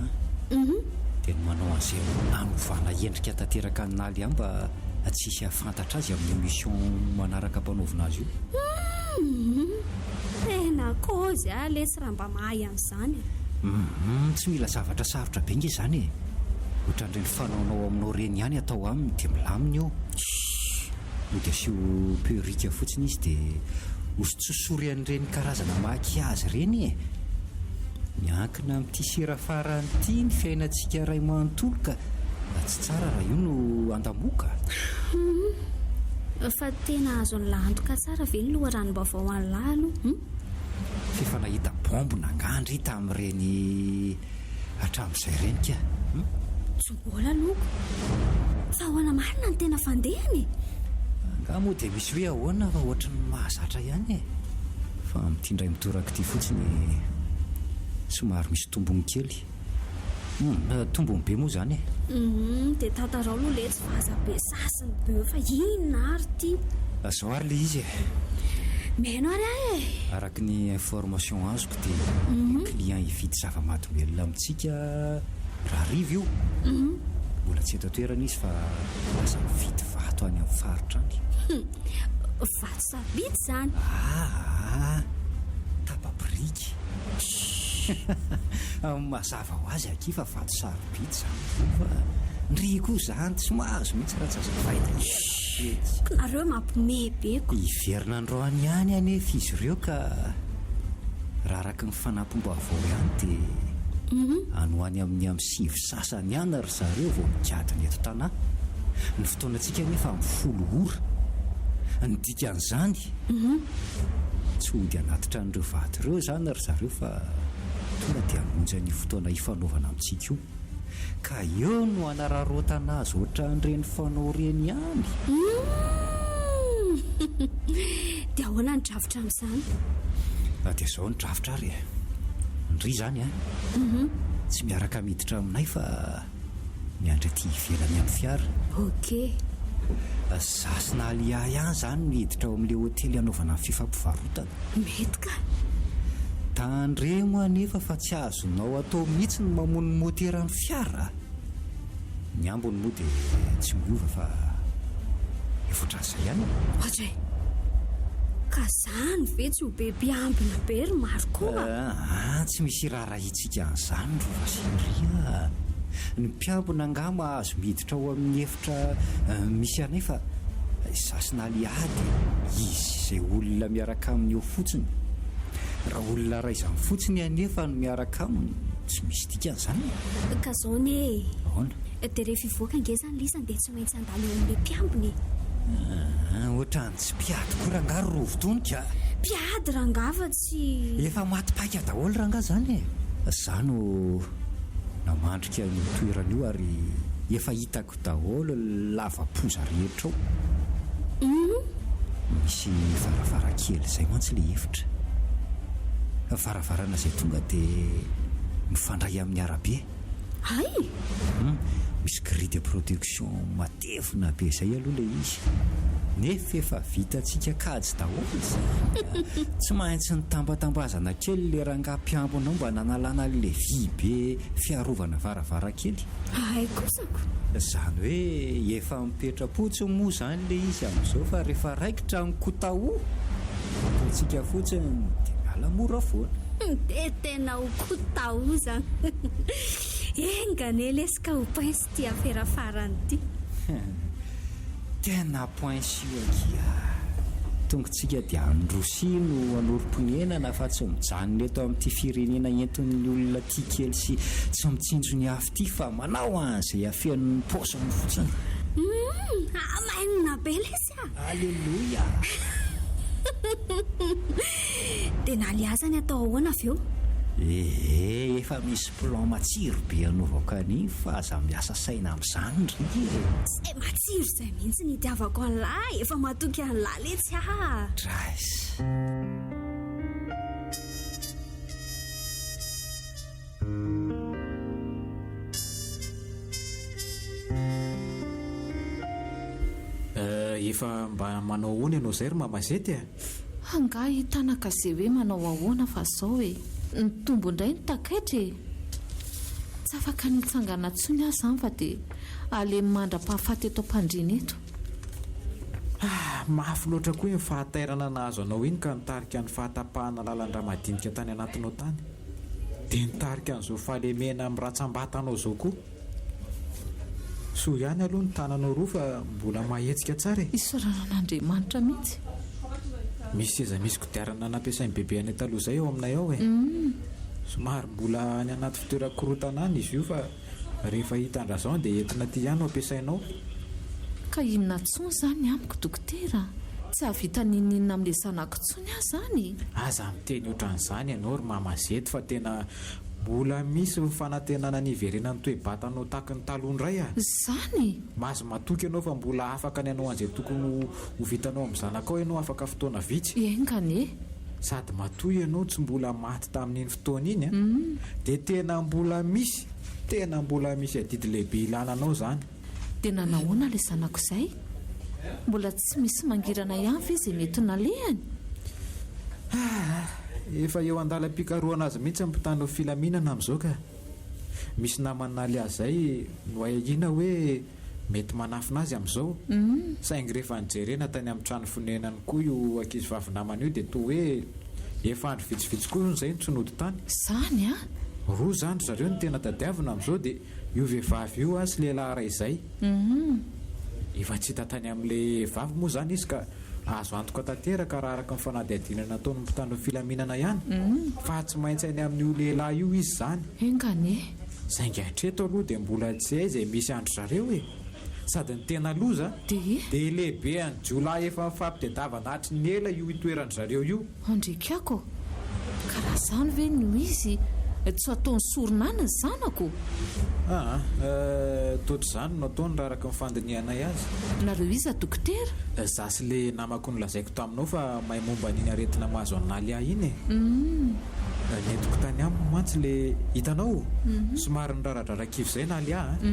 Speaker 5: dia ny manao an'izay anovana endrika tanteraka ny naly ihany mba tsisy hafantatra azy amin'ny émission manaraka mpanaovina azy io.
Speaker 2: Tena kozy lesy raha mba mahay an'izany.
Speaker 5: Tsy mila zavatra sarotra be nge izany e. Ohatran'ireny fanaonao aminao reny ihany atao aminy dia milamina eo. Mody asio perika fotsiny izy dia osotsosory an'ireny karazana makiazy ireny e. Miankina amin'ity sera farany ity ny fiainantsika ray manontolo ka tsy tsara raha io no andamoka.
Speaker 2: Fa tena azo ny lahantoka tsara ve ny loharanom-baovao an'lalo?
Speaker 5: Fefa nahita bombo nangandry tamin'ireny hatramin'izay ireny ka.
Speaker 2: Tsy mbola loko. Fa ahoana marina ny tena fandehany?
Speaker 5: Nga moa dia misy hoe ahoana fa ohatrany mahazatra ihany e. Fa amin'ity indray mitoraka ity fotsiny somary misy tombony kely. Tombony be moa izany e.
Speaker 2: Dia tantarao aloha le tsy vahaza-be sasiny be fa inona ary ity?
Speaker 5: Azao ary le izy e.
Speaker 2: Mihaino ary ahy e.
Speaker 5: Araka ny information azoko dia client hividy zava-mahadomelona amintsika raha rivo io. Mbola tsy eto toerana izy fa lasa mividy vato any amin'ny faritra any.
Speaker 2: Vato sabidy izany.
Speaker 5: Tapa-biriky. Mazava ho azy aky fa vato sarobidy izany. Ndry koa izany tsy mahazo mihitsy raha tsy azo fahita.
Speaker 2: Nareo mampimehibeko.
Speaker 5: Hiverina androany ihany anefa izy ireo ka raha araka ny fanampom-baovao ihany dia anoany amin'ny sivy sasany ihany ry zareo vao mikadiny eto tanahy. Ny fotoanantsika nefa amin'ny 10 ora. Ny dikan'izany tsy hody anatitra an'ireo vato ireo izany ry zareo fa tonga dia hamonjy ny fotoana hifanaovana amintsika io. Ka eo no anararotana azy ohatran'ireny fanao reny ihany.
Speaker 2: Dia ahoana ny drafitra amin'izany?
Speaker 5: Dia izao ny drafitra ary e. Ndry izany tsy miaraka miditra aminay fa miandry aty ivelany amin'ny fiara.
Speaker 2: Okey.
Speaker 5: Zasina alia ihany izany miditra ao amin'ilay hotely anaovana ny fifampivarotana.
Speaker 2: Mety ka.
Speaker 5: Tandre moa anefa fa tsy azonao atao mihitsy ny mamono motera ny fiara. Ny ambony moa dia tsy miova fa efa ohatran'izay ihany.
Speaker 2: Ohatray. Ka izany ve tsy ho be mpiambina be ry maro koa?
Speaker 5: Tsy misy raharaha itsika an'izany rova sindria. Ny mpiambina angama azo miditra ao amin'ny efitra misy anefa zasina aliady izy izay olona miaraka aminy eo fotsiny. Raha olona ray izany fotsiny anefa no miaraka aminy tsy misy dikan'izany.
Speaker 2: Ka izao ne.
Speaker 5: Ahoana?
Speaker 2: Dia rehefa hivoaka nge izany lisany dia tsy maintsy handalo eo amin'ilay mpiambiny.
Speaker 5: Ohatrany tsy mpiady koa rangaro rovotonika.
Speaker 2: Mpiady rangafa tsy.
Speaker 5: Efa maty-paika daholo ranga izany e. Izany no namandrika ny toerana io ary efa hitako daholo lava-poza rehetra ao. Misy varavarankely izay mantsy ilay efitra. Varavarana izay tonga dia mifandray amin'ny arabe.
Speaker 2: Hay!
Speaker 5: Misy grille de protection matevina be izay aloha ilay izy. Nefa efa vitantsika kajy daholo izany. Tsy maintsy ny tambatambazana kely ilay rangam-piambinao mba nanalana ilay vy be fiarovana varavarankely.
Speaker 2: Hay kosako.
Speaker 5: Izany hoe efa mipetra-potsiny moa izany ilay izy amin'izao fa rehefa raikitra ny kotao ataontsika fotsiny dia miala mora foana.
Speaker 2: Dia tena ho kotao izany. Engane lesika ho pince ty afera farany ity.
Speaker 5: Tena pince io akia. Tongotsika dia androsi no anorom-ponenana fa tsy mijanona eto amin'ity firenena entin'ny olona tia kely sy tsy mitsinjo ny afo ity fa manao an'izay afen'ny paosiny fotsiny.
Speaker 2: Mainona be lesy a.
Speaker 5: Alleluia.
Speaker 2: Dia naliazany atao ahoana avy eo?
Speaker 5: Efa misy plan matsiro be anaovako any fa aza miasa saina amin'izany ry
Speaker 2: Izay matsiro izay mihitsy ny itiavako an'lahy, efa matoky an'lahy letsy ah.
Speaker 5: dras.
Speaker 1: Efa mba manao hoana ianao izay ry mamazety a?
Speaker 3: Anga hitana kazay hoe manao ahoana fa zao hoe ny tombo indray ny takaitra e. Tsy afaka nitsangana ntsony azy izany fa dia alemy mandra-pahafaty eto am-pandriana eto.
Speaker 1: Mafy loatra koa ny fahatairana nahazo anao iny ka nitarika ny fahatapahana lalandra madinika tany anatinao tany, dia nitarika an'izao fahalemena amin'ny ratsambatanao izao koa. Soa ihany aloha ny tananao roa fa mbola mahetsika tsara e.
Speaker 3: Isaranan'Andriamanitra mihitsy.
Speaker 1: Misy seza misy kodiarana nampiasain'ny bebe any taloha izay ao aminay ao e. Somary mbola any anaty fitoeran-korotana any izy io fa rehefa hitandrazao dia entina ty ihany no ampiasainao.
Speaker 3: Ka inona ntsony izany amiko dokotera? Tsy havita ninina amin'ilay zanako ntsony ahy izany.
Speaker 1: Aza miteny ohatran'izany ianao ry mamazety fa tena mbola misy fanantenana niverenany toe-batanao tahaka ny taloha indray a.
Speaker 3: Izany?
Speaker 1: Mahazo matoky ianao fa mbola afaka ny anao an'izay tokony ho vitanao amin'ny zanakao ianao afaka fotoana vitsy.
Speaker 3: Engany e.
Speaker 1: Sady matoy ianao tsy mbola maty tamin'iny fotoana iny a. Dia tena mbola misy adidy lehibe ilananao izany.
Speaker 3: Dia nanahoana ilay zanako izay? Mbola tsy misy mangirana ihany ve izay mety nalehany?
Speaker 1: Efa eo andalam-pikaroana azy mihitsy ampitana filaminana amin'izao ka. Misy namanaly azy izay no ahihina hoe mety manafina azy amin'izao. Saingy rehefa nijerena tany amin'ny trano fonenany koa io ankizy vavy namana io dia toa hoe efa andro vitsivitsy koa izay nitsonody tany.
Speaker 3: Izany a?
Speaker 1: Roa zany zareo ny tena tadiavina amin'izao dia io vehivavy io sy lehilahy iray izay. Efa tsy hita tany amin'ilay vavy moa izany izy ka azo antoka tanteraka raha araka ny fanadihadiana nataony mpitandro filaminana ihany. Fa tsy maintsy any amin'io lehilahy io izy izany.
Speaker 3: Engany e.
Speaker 1: Saingy hatreto aloha dia mbola tsy hay izay misy andro zareo e. Sady ny tena loza dia lehibe any Jolay efa mifampitadiavana hatry ny ela io itoeran zareo io.
Speaker 3: Andrikako, karaha izany ve no izy? Tsy ataony soronana ny zanako.
Speaker 1: Totra izany no ataony raha araka ny fandinianay azy.
Speaker 3: Nareo iza dokotera?
Speaker 1: Zasy le namako nolazaiko taminao fa mahay momba n'iny aretina mahazo analy ahy iny e. Nentiko tany amiko mantsy le hitanao somary niraradrara-kivo izay naly ahy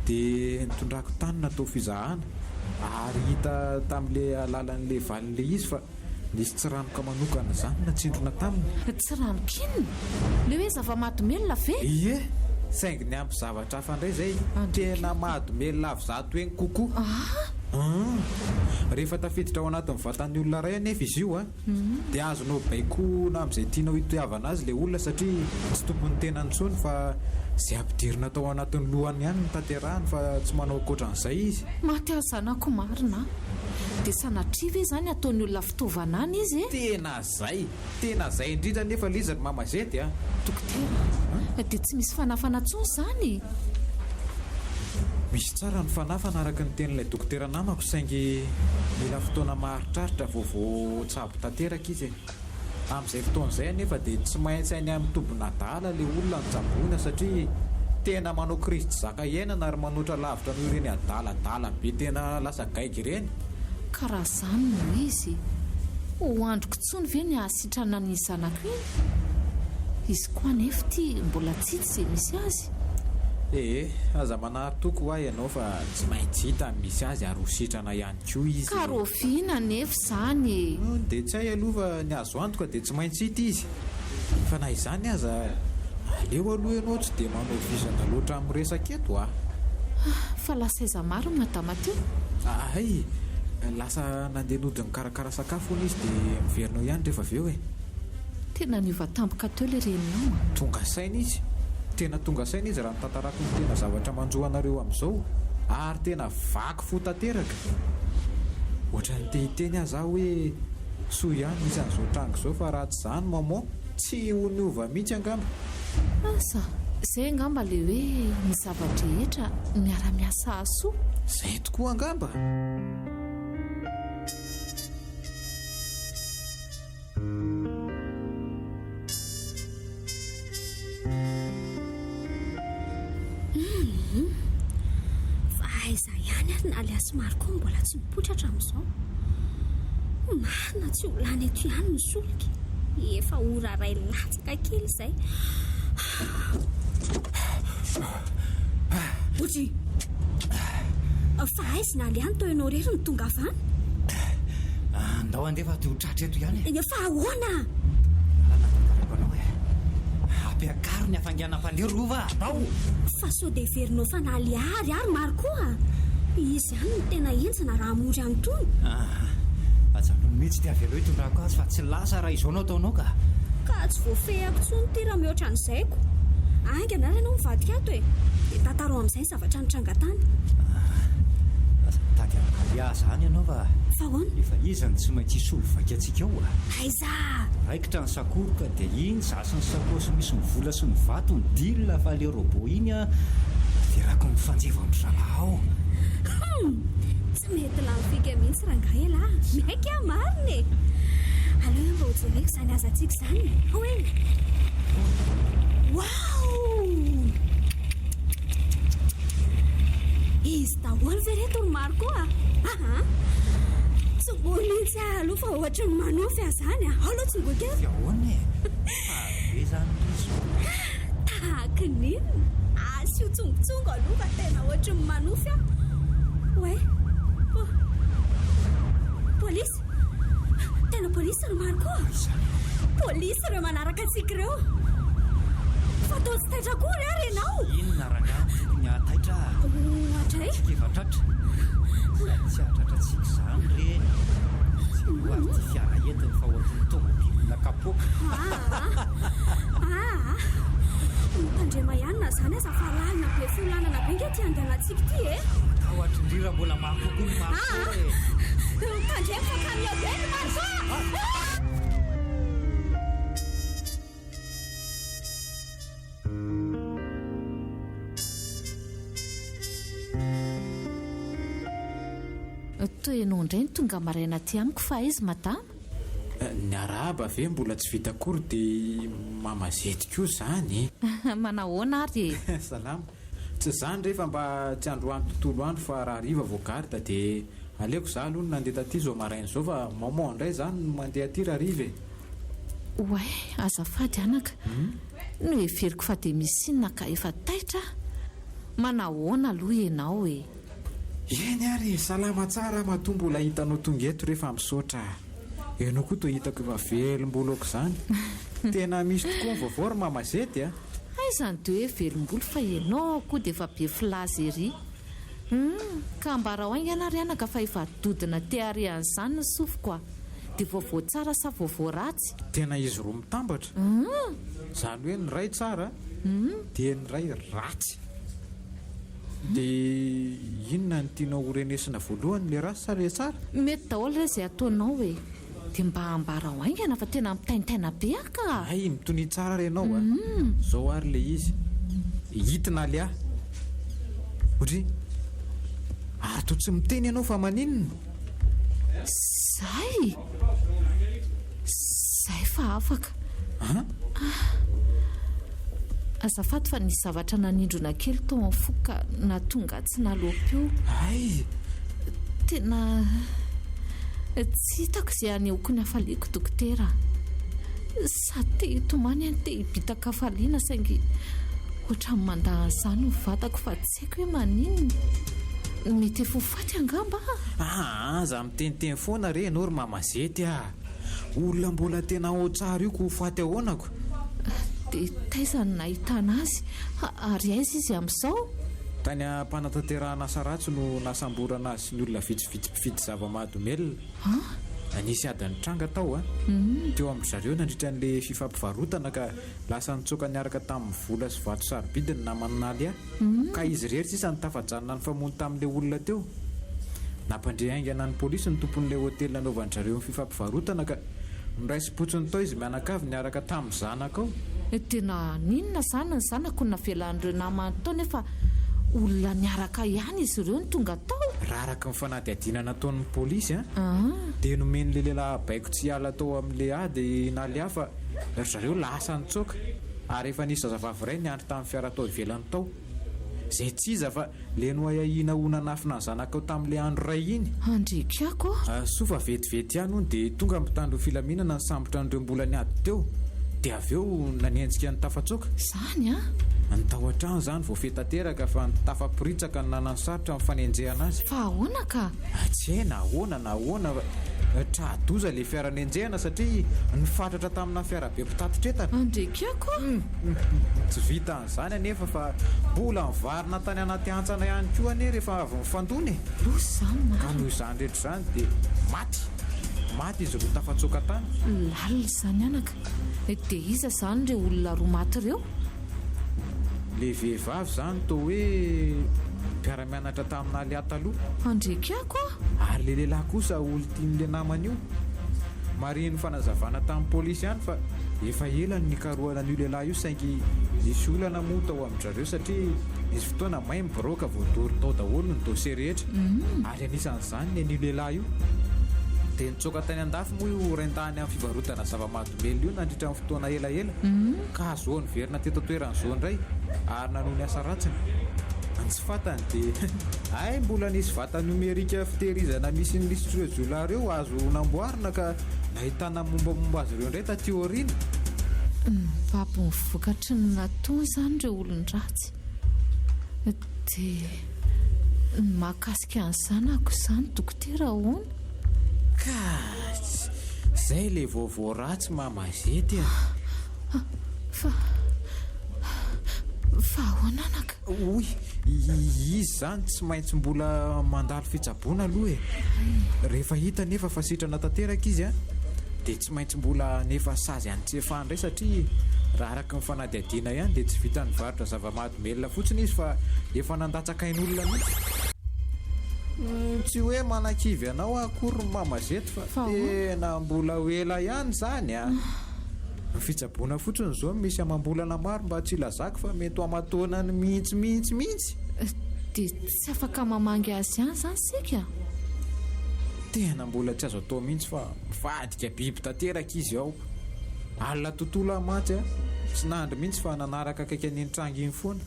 Speaker 1: dia nitondrako tany natao fizahana ary hita tamin'ilay alalan'ilay valin'ilay izy fa nisy tsiranoka manokana izany natsindrona taminy.
Speaker 3: Tsiranok'inona? Le hoe zava-mahadomelona ve?
Speaker 1: Ie, saingy ny ampy zavatra hafa indray izay tena mahadomelona avy zato eny kokoa. Rehefa tafiditra ao anatin'ny vatan'ny olona iray anefa izy io dia azonao baikona amin'izay tianao hitoiavana azy ilay olona satria tsy tompony tena ntsony fa izay ampidirina tao anatin'ny lohany ihany ny tanterahany fa tsy manao akoatran'izay izy.
Speaker 3: Maty azy zanako marina. Dia sanatriva izany ataony olona fitaovana any izy e?
Speaker 1: Tena izay indrindra nefa liza ny mamazety a.
Speaker 3: Dokotera, dia tsy misy fanafana ntsony izany.
Speaker 1: Misy tsara ny fanafana araka ny tenin'ilay dokotera namako saingy mila fotoana maharitraritra vao tsabo tanteraka izy. Amin'izay fotoana izay anefa dia tsy maintsy any amin'ny tombonadala ilay olona ny tsaboina satria tena manao kristy zaka iainana ary manoatra lavitra noho ireny adaladala be tena lasa gaigy ireny.
Speaker 3: Karaha izany no izy. Ho androko tsony ve ny ahasitrana ny zanako iny? Izy koa anefa ty mbola tsy hita izay misy azy.
Speaker 1: Aza manary toko ho ahy ianao fa tsy maintsy hita misy azy ary ho sitrana ihany koa izy.
Speaker 3: Ka rofiana nefa izany e.
Speaker 1: Dia tsy hay aloha fa ny azo antoka dia tsy maintsy hita izy. Fa na izany aza aleo aloha ianao tsy dia manao vizana loatra amin'ny resaka eto a.
Speaker 3: Fa lasa aiza maro ny madama teo?
Speaker 1: Lasa nandeha nody mikarakara sakafo hono izy dia miverinao ihany rehefa avy eo e.
Speaker 3: Tena niova tampoka teo ilay reninao a.
Speaker 1: Tonga saina izy. Tena tonga saina izy raha nitantarako ny tena zavatra manjoanareo amin'izao ary tena vaky fo tanteraka. Ohatra ny tehiteny aza hoe soa ihany misy an'izao trango izao fa raha tsy izany maman tsy ho niova mihitsy angamba.
Speaker 3: Asa, izay angamba le hoe ny zavatra rehetra miara-miasa asoa.
Speaker 1: Izay tokoa angamba.
Speaker 2: Gasy maro koa mbola tsy mipotratra amin'izao. Marina tsy olany eto ihany ny solika. Efa ora ray latsaka kely izay. Otry fa aizy na liany tao ianao rery ny tonga avany.
Speaker 5: Andao andefa ty hotratra eto ihany
Speaker 2: fa ahoana?
Speaker 5: Anao ampiakaro ny afanganam-panderova atao
Speaker 2: fa sao dia verinao fa naliary ary maro koa. Izy ihany no tena enjana raha mory an'itony.
Speaker 5: ajanony mihitsy ty avelao hitondrako azy fa tsy lasa raha izao nao taonao ka
Speaker 2: tsy voafehako tsony ty raha mihoatra an'izaiko. Aingana ary ianao mivadika ato e. Dia tantarao amin'izay zavatra nitrangatany.
Speaker 5: tady amalia zany ianao fa
Speaker 2: ahoana?
Speaker 5: efa izany tsy maintsy isolo vaika antsika ao
Speaker 2: aiza
Speaker 5: raikitra ny sakoroka dia iny zasy ny sakosy misy mivola sy mivato ny dila fa le robot iny dia rako mifanjeva amin'izala ao.
Speaker 2: Tsy mety lamifika mihitsy rangaela. Maiky marina e. Aleo mba hojereko izany azantsika izany. Hoe wow, izy daholo ve reto ny maro koa? Tsy bolintsy aloha fa ohatra ny manofy azany. Aloha tsy mboka
Speaker 5: ahoana e ve zany izy
Speaker 2: tahaka ninona asy io tsongotsongo aloha fa tena ohatra ny manofy a. Hoe polisy, tena polisy ry maro koa. Polisy ireo manaraka antsika ireo. Fa tao tsy taitra kory ary ianao.
Speaker 5: inona rangahy ny ataitra
Speaker 2: Atray
Speaker 5: kevatratra tsy atratratsika izany re tsy hoavy ty fiara entiny fa ohatrany tomobilina kapoaka
Speaker 2: mitandrema ihany na zany aza fa lalina be folanana be nge ty andehanantsika ty e.
Speaker 5: ao atrindrira mbola maro kokoa ny maro
Speaker 2: mitandrema fa kamio be ny maro.
Speaker 3: toenao indray ny tonga maraina ty amiko fa izy madama.
Speaker 1: Ny arahaba ve mbola tsy vita akory dia mamazetiko io zany.
Speaker 3: Manahoana ary e?
Speaker 1: Salama. Tsy zany rehefa mba tsy androany tontolo andro fa raha riva voagarita dia aleoko za aloha nandeha taty zao maraina izao fa maman indray zany mandeha aty raha riva e.
Speaker 3: Oay, azafady anaka. No heveriko fa dia misy inona ka efa taitra. Manahoana aloha ianao e?
Speaker 1: Eny ary salama tsara mahatombo mbola hitanao tonga eto rehefa misaotra. Ianao koa toa hitako efa velom-boloko izany. Tena misy tokoa ny vaovao ry mamazety a.
Speaker 3: Aizany dia hoe velom-bolo fa ianao koa dia efa be filazy ery. Ka mbara oaingana ary anaka fa efa dodina te arian'izany ny sofiko a. Dia vaovao tsara sa vaovao ratsy?
Speaker 1: Tena izy roa mitambatra. Zany hoe ny ray tsara dia ny ray ratsy. Dia inona ny tianao horenesina voalohany, le ratsy sa le tsara?
Speaker 3: Mety daholo re izay ataonao e. Dia mba hambara oaingana fa tena mitaintaina be aka.
Speaker 1: Ay, mitony tsara renao a. Zao ary le izy hitina le ahy otry ato tsy miteny ianao fa maninona.
Speaker 3: Zay fa afaka. Azafady fa nisy zavatra nanindrona kely tao amin'ny foko ka natonga tsy nalopy eo.
Speaker 1: Ay,
Speaker 3: tena tsy hitako izay anehoako ny hafaliako dokotera. Sady te hitomany any te hibitaka hafaliana saingy ohatrany mandahan'izany ny vatako fa tsy haiko hoe maninona. Mety efa ho faty angamba.
Speaker 1: Za miteniteny foana re ianao ry mamazety a. Olona mbola tena ao tsara io ko ho faty ahoanako.
Speaker 3: Dia taizany nahitana azy ary aiza izy amin'izao?
Speaker 1: Tany ampanantanterahana asa ratsy no nasamborana azy sy ny olona vitsivitsy mpifidy zava-mahadomelona. Anisy adiny tranga tao a. Teo amin'ny zareo nandritra an'ilay fifampivarotana ka lasa nitsoaka niaraka tamin'ny vola sy vato sarobidiny namananaly ahy. Ka izy rery sisa nitafajanona ny famono tamin'ilay olona teo. Nampandre aingana ny polisy ny tompon'ilay hotely nanaovany zareo ny fifampivarotana ka niraisi-potsiny tao izy mianakavy niaraka tamin'ny zanaka ao.
Speaker 3: Tena ninona zany ny zanako no navelan'ireo namany tao nefa olona niaraka ihany izy ireo ny tonga tao.
Speaker 1: Raha araka ny fanadihadiana nataon'ny polisy dia nomen'ilay lehilahy baiko tsy hiala tao amin'ilay ady naly ahy fa ry zareo lasa nitsoaka ary efa nisy zazavavy iray niandry tamin'ny fiara tao ivelany tao. zay tsy iza fa le no ahahina ona nafina zanakao tamin'ilay andro ray iny
Speaker 3: andrikako
Speaker 1: soa fa vetivety ihany ony dia tonga mitandro filaminana ny sambotra n'ireo mbola ny ady teo dia avy eo nanenjika ny tafatsoka
Speaker 3: zany a
Speaker 1: ny tao an-trano zany vao fetateraka fa nitafaporitsaka ny nanany sarotra amin'ny fanenjehana azy
Speaker 3: fa ahoana ka
Speaker 1: tsy hay na ahoana tradoza le fiaranenjehana satria nifatratra tamina fiarabe mpitatitr'etana
Speaker 3: andrikako
Speaker 1: tsy vita an'izany anefa fa mbola nivarina tany anaty antsana ihany koa ane rehefa avy mifandony
Speaker 3: zany
Speaker 1: ka noho izany rehetra izany dia maty izy roa tafatsoka tany
Speaker 3: lalina zany anaka dia iza zany ireo olona roa maty ireo
Speaker 1: le vehivavy zany toa hoe mpiara-mianatra tamina le ataloha
Speaker 3: andrikako
Speaker 1: ary le lehilahy kosa olo tian'le namany io mariny fanazavana tamin'ny polisy ihany fa efa ela ny nikarohana an'io lehilahy io saingy nisy olana moa tao amin'izareo satria nisy fotoana may mibaroka voadory tao daholo ny dosie rehetra ary anisan'izany ny an'io lehilahy io dia nitsoka tany an-dafy moa io rentany amin'ny fivarotana zava-mahadomelona io nandritra amin'ny fotoana elaela ka azoany verina teto toeran'izao indray ary nanoho ny asa ratsiny tsy fatany dia ay mbola nisy vata nomerika fitehirizana misy ny lisitro jola reo azo namboarina ka nahitana mombamomba azy ireo indray taty aoriana
Speaker 3: papo mivokatry ny natao zany ireo olon-dratsy dia mahakasika an'izany ako izany dokotera ahoana
Speaker 1: ka zay le vaovao ratsy mamazety
Speaker 3: fa ahoana anaka
Speaker 1: oy izy zany tsy maintsy mbola mandalo fitsaboana aloha rehefa hita nefa fa sitrana tanteraka izy dia tsy maintsy mbola nefa sazy any tsy efa ndray satria raha araka mifanadiadiana ihany dia tsy vita nivarotra zava-mahadomelona fotsiny izy fa efa nandatsakain'olona mihitsy tsy hoe manan-kivy anao akory ny mamazety fa tena mbola ho ela ihany zany ny fitsaboana fotsiny zao misy amam-bolana maro mba tsy lazako fa mety hamatona ny mihitsy
Speaker 3: dia tsy afaka mamangy azy ihany zany sika
Speaker 1: tena mbola tsy azo atao mihitsy fa mivadika biby tanteraka izy ao alina tontolo amatsy tsy nandry mihitsy fa nanaraka akaiky an'iny-trango iny foana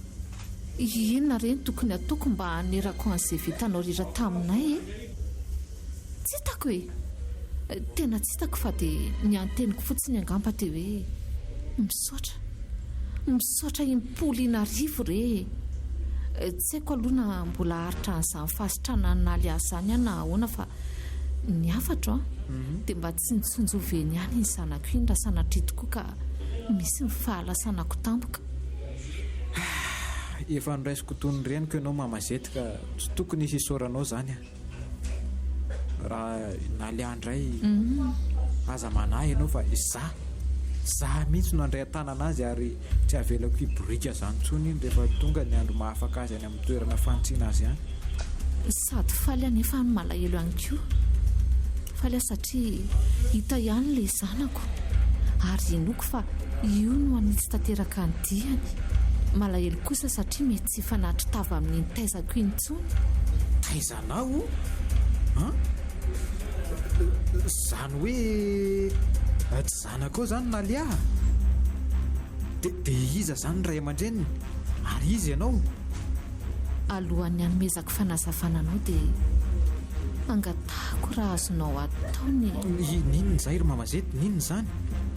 Speaker 3: inona reny tokony ataoko mba hanerako an'izay vitanao rira taminay tsy hitako hoe tena tsy hitako fa dia ny anteniko fotsiny angamba teo hoe misaotra impolina rivo re tsy haiko aloha na mbola haritra an'izany fasitrana naly azy zany ihany na ahoana fa ny afatra dia mba tsy nitsonjoveny ihany ny zanako iny raha sanatria tokoa ka misy ny fahalasanako tampoka
Speaker 1: efa niraisiko tony reniko ianao mamazety ka tsy tokony isy isaoranao zany raha naly andray aza manahy ianao fa za mihitsy no andray an-tanana azy ary tsy avelako hiborika zany tsony iny rehefa tonga ny andro mahafaka azy any amin'ny toerana fantsiana azy ihany
Speaker 3: sady faly anefa ny malahelo ihany koa faly satria hita ihany le zanako ary inoko fa io no anitsy tanteraka ny diany malahelo kosa satria mety tsy fanatry tava amin'ny nitaizako iny tsony
Speaker 1: taizanao zany hoe tsy zanakao zany nalia dia iza zany ray aman-dreniny ary izy ianao
Speaker 3: alohan'ny hanomezako fanazavana anao dia angatahako raha azonao ataony
Speaker 1: ninona zay ry mamazety ninona zany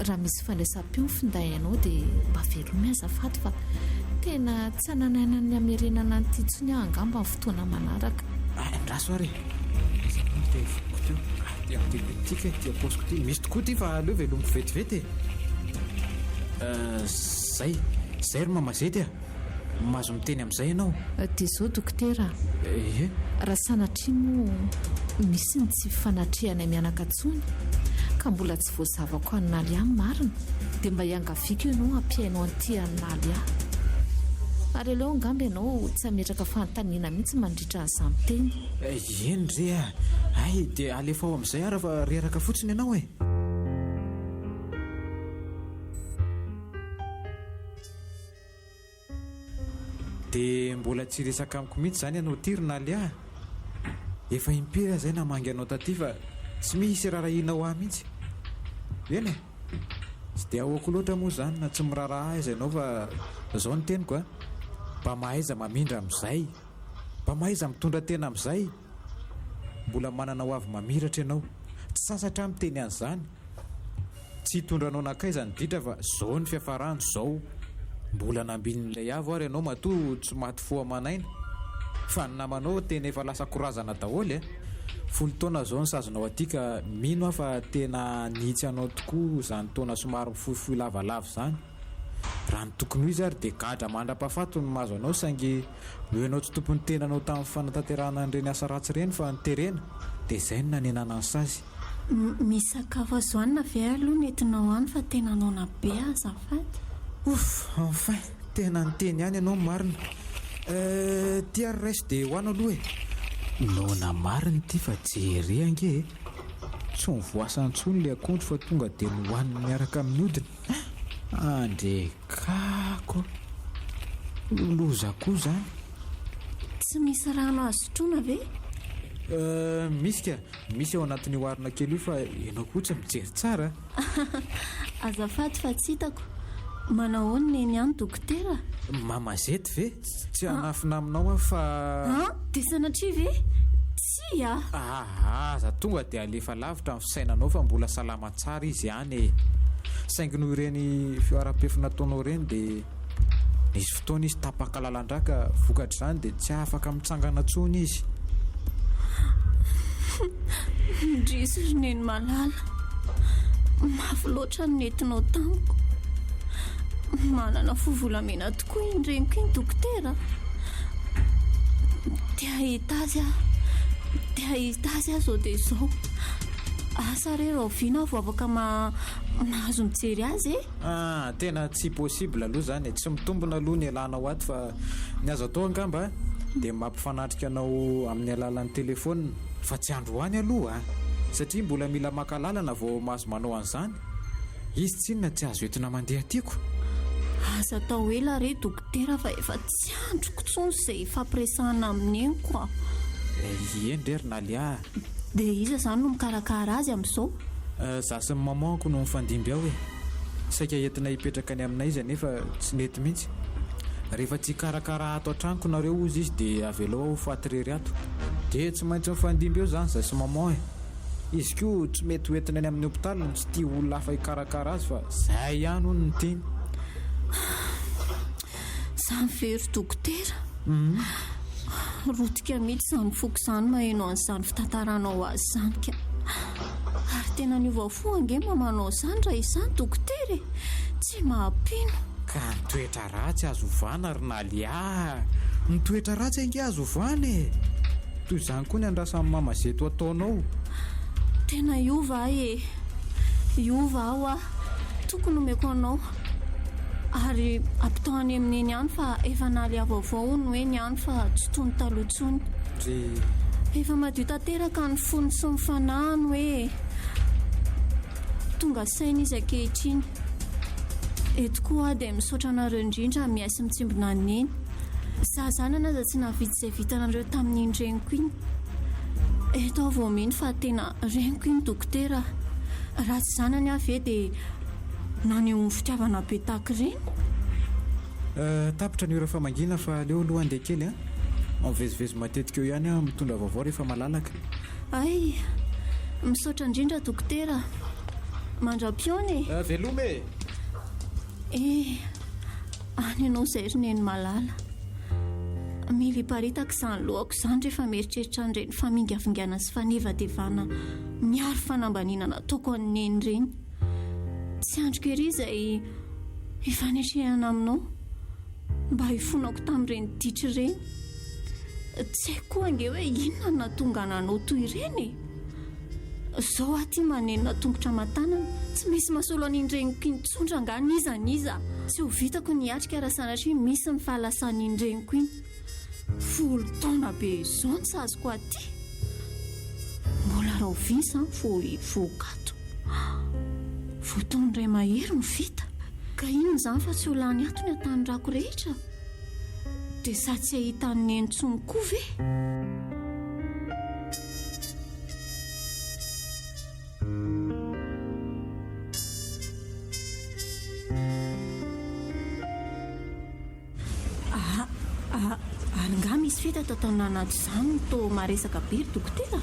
Speaker 3: raha misy fandraisam-peo finday anao dia mba velomy azafady fa tena tsy hananaina ny hamerenana nyity tsony angamba ny fotoana manaraka
Speaker 1: ndraso ary tiaposiko ty misy tokoa ty fa aleo velomiko vetivety zay ry mamazety mahazo miteny amin'izay ianao
Speaker 3: dia zao dokotera raha sanatria moa misy ny tsy fanatrehana mianaka tsony ka mbola tsy voazavako anynaly ahy marina dia mba hiangaviko ianao ampiainao an'ity anynaly ahy ary aleo angamba ianao tsy hametraka fanontaniana mihitsy mandritra an'izany teny
Speaker 1: eny re ay dia alefa ao amin'izay ara fa reraka fotsiny ianao dia mbola tsy resaka amiko mihitsy zany ianao tirinaly ahy efa impiry zay namangy anao taty fa tsy misy rarahinao ahy mihitsy eny tsy dia ahoako loatra moa zany na tsy miraraha azy ianao fa zao ny teniko mba mahaiza mamindra amin'izay, mba mahaiza mitondra tena amin'izay. Mbola manana ho avy mamiratra ianao, tsy sasatra miteny an'izany. Tsy hitondranao nankaiza ny ditra fa zao ny fiafarany zao. Mbola nambinin'ilay avo ary ianao matoa tsy maty fo amanaina. Fa ny namanao tena efa lasa korazana daholo. Folo taona zao ny sazonao aty ka mino aho fa tena nihitsy anao tokoa izany taona somary mifohifohy lavalava izany. Raha ny tokony ho izy ary dia gadra mandra-pahafato ny mahazo anao saingy noho ianao tsy tompony tenanao tamin'ny fanatanterahana an'ireny asa ratsy ireny fa niterena, dia izay no nanenana ny sazy.
Speaker 4: Misy sakafo azo hanina ve aloha nentinao any fa tena nona be azafady?
Speaker 1: Enfin tena niteny ihany ianao marina. Tia resy dia hoano aloha nona marina ity fa jery ange. Tsy mivoasantsony ilay akondro fa tonga dia nohaniny miaraka amin'ny hodiny. Andrekako loza koa zany.
Speaker 4: Tsy misy rano azo sotroina ve?
Speaker 1: Misy ka, misy ao anatin'ny oarina kely io fa ianao koa tsy mijery tsara.
Speaker 4: Azafady fa tsy hitako. Manao neny ihany dokotera?
Speaker 1: Mamazety ve? Tsy hanafina aminao aho fa...
Speaker 4: Dia sanatria ve? Tsy
Speaker 1: aza tonga dia alefa lavitra amin'ny fisainanao fa mbola salama tsara izy ihany. Saingy noho ireny fioaram-pefy nataonao ireny dia nisy fotoana izy tapaka lalan-draka, vokatra izany dia tsy afaka mitsangana tsony izy.
Speaker 4: Ndrisy ry neny malala, mafy loatra ny nentinao tamiko. Manana fovolamena tokoa indreniko iny dokotera. Tia hita azy zao dia zao. Asa re raha oviana vao afaka mahazo mijery azy
Speaker 1: tena tsy possible aloha zany. Tsy mitombona aloha ny alanao ato fa ny azo atao angamba dia mampifanatrika anao amin'ny alalan'ny telefona fa tsy androany aloha satria mbola mila maka lalana vao mahazo manao an'izany. Izy tsy inona tsy azo entina mandeha tiako.
Speaker 4: Aza atao ela re dokotera fa efa tsy androko tsony izay fampiresahana amin'ny eny koa.
Speaker 1: Eny rery nalia.
Speaker 4: Dia iza izany no mikarakara azy amin'izao?
Speaker 1: Za sy ny mamanko no mifandimby ao saika entina hipetraka ny aminay izy nefa tsy nety mihitsy. Rehefa tsy karakara ato an-tranoko nareo ozy izy dia avelao aho faty rery ato. Dia tsy maintsy mifandimby eo izany za sy maman. Izy koa tsy mety ho entina any amin'ny hopitaly no tsy tia olona hafa hikarakara azy fa izay ihany hono ny tiany.
Speaker 4: Izany very dokotera. Rotika mihitsy izany foko izany maheno an'izany fitantaranao azy izany ka. Ary tena niova fo ange mamanao izany raha izany dokotera. Tsy mahampino.
Speaker 1: Ka nitoetra ratsy azo ovana ry nalia. Nitoetra ratsy ange azo ovana toy izany koa ny andrasan'ny mamazeto ataonao.
Speaker 4: Tena iova iova aho tokony omeko anao. Ary ampitoany amin'eny ihany fa efa nalia vaovao no eny ihany fa tsy tony taloha tsony. Efa madio tanteraka ny fony sy ny fanahany hoe tonga saina izy ankehitriny. Eto koa dia misaotra anareo indrindra miasa mitsimbona an'eny. Za zany anaza tsy nahavidy izay vitanareo tamin'ny reniko iny. Eto aho vao mino fa tena reniko iny dokotera. Raha tsy zanany aho ve dia naneho ny fitiavana be tahaka ireny.
Speaker 1: Tapitra ny ora famangina fa aleo aloha andeha kely mivezivezy matetika eo ihany mitondra vaovao rehefa malalaka.
Speaker 4: Ay, misaotra indrindra dokotera. Mandram-piony
Speaker 1: velome.
Speaker 4: Any ianao izay ry neny malala. Mila hiparitaka izany lohako izany rehefa mieritreritra an'ireny famingavingana sy fanevadevana miaro fanambaniana nataoko an'ny neny ireny. Tsy androko ery izay hifanetrehana aminao mba hifonako tamin'ireny ditra ireny. Tsy haiko koa ange hoe inona no nahatonga anao toy ireny. Izao aty manenina tongotra matanana tsy misy mahasolo an'indreniko iny tsondra nga niza. Tsy ho vitako ny atrika raha sanatria misy ny fahalasan'indreniko iny. Folo taona be izao ny sazoko aty. Mbola raha ovia izany voakato. Voataony iray mahery no vita. Ka inona izany fa tsy ho lany ato ny atany rako rehetra. Dia sa tsy ahita ny neny tsony koa ve? misy feta tatananaty izany to maresaka bery dokotera.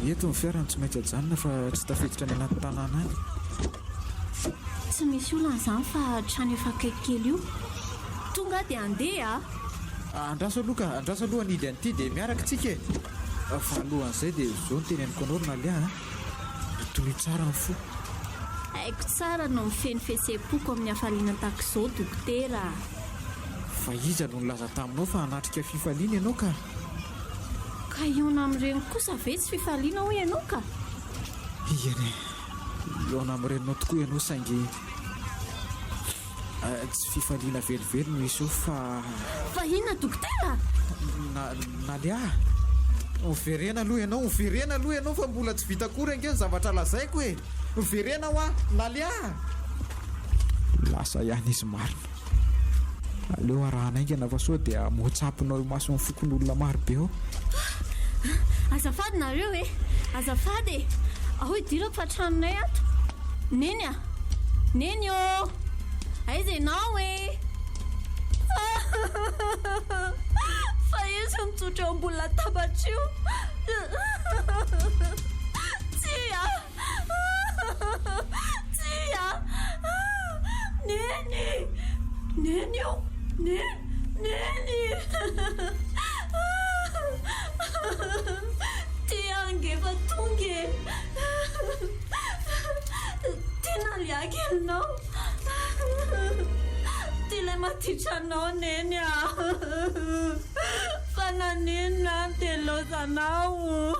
Speaker 1: Eto ny fiarany tsy maintsy ajanona fa tsy tafiditra ny anaty tanàna any.
Speaker 4: Tsy misy olana izany fa trano efa kaikikely io. Tonga dia andeha.
Speaker 1: Andraso aloha nidy an'ity dia miaraka tsika e. Fa alohan'izay dia izao ny teneniko anao ry nalia tony tsara ny fo.
Speaker 4: Haiko tsara no mifeny fihetsem-poko amin'ny hafaliana tahaka izao dokotera.
Speaker 1: Fa iza no nilaza taminao fa hanatrika fifaliana ianao ka?
Speaker 4: Ka iona amin'ireny kosa ve tsy fifaliana hoy ianao ka?
Speaker 1: Iany iona amin'irenao tokoa ianao saingy tsy fifaliana velively no isy io fa
Speaker 4: inona dokotera?
Speaker 1: Nalia miverena aloha ianao fa mbola tsy vita kory ange ny zavatra lazaiko e. Miverena ho Nalia. Lasa ihany izy marina. Aleo arahana aingana fa sao dia moatsapinao mason'ny fokon'olona maro be ao.
Speaker 4: Azafady nareo e. Azafady e. Ahoy dirako fa tranonay ato. Neny o. Aiza ianao e. Fa izy mitsotra eo ambony latabatra io. Tsia. Neny o. Neny. Tia ange fa tonga e. Tena liaka ianao. Ilay matitra anao neny a. Fa nanenina dia lozanao.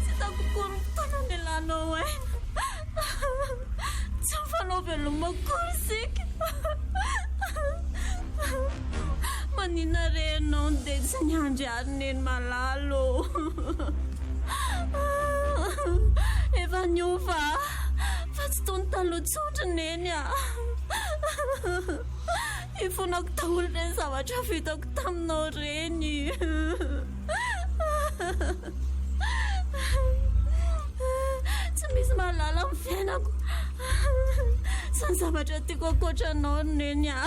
Speaker 4: Sitako kory fotoana ny alanao aina. Tsy mifanao veloma kory sika. Maninona re ianao dia tsy niandry ary neny malalo. Efa niova. Fa tsy toy ny taloha tsotra neny a. Ifonako daholo ireny zavatra vitako taminao reny. Tsy misy mahalala amin'ny fiainako. Sy ny zavatra tiako ankoatranao neny a.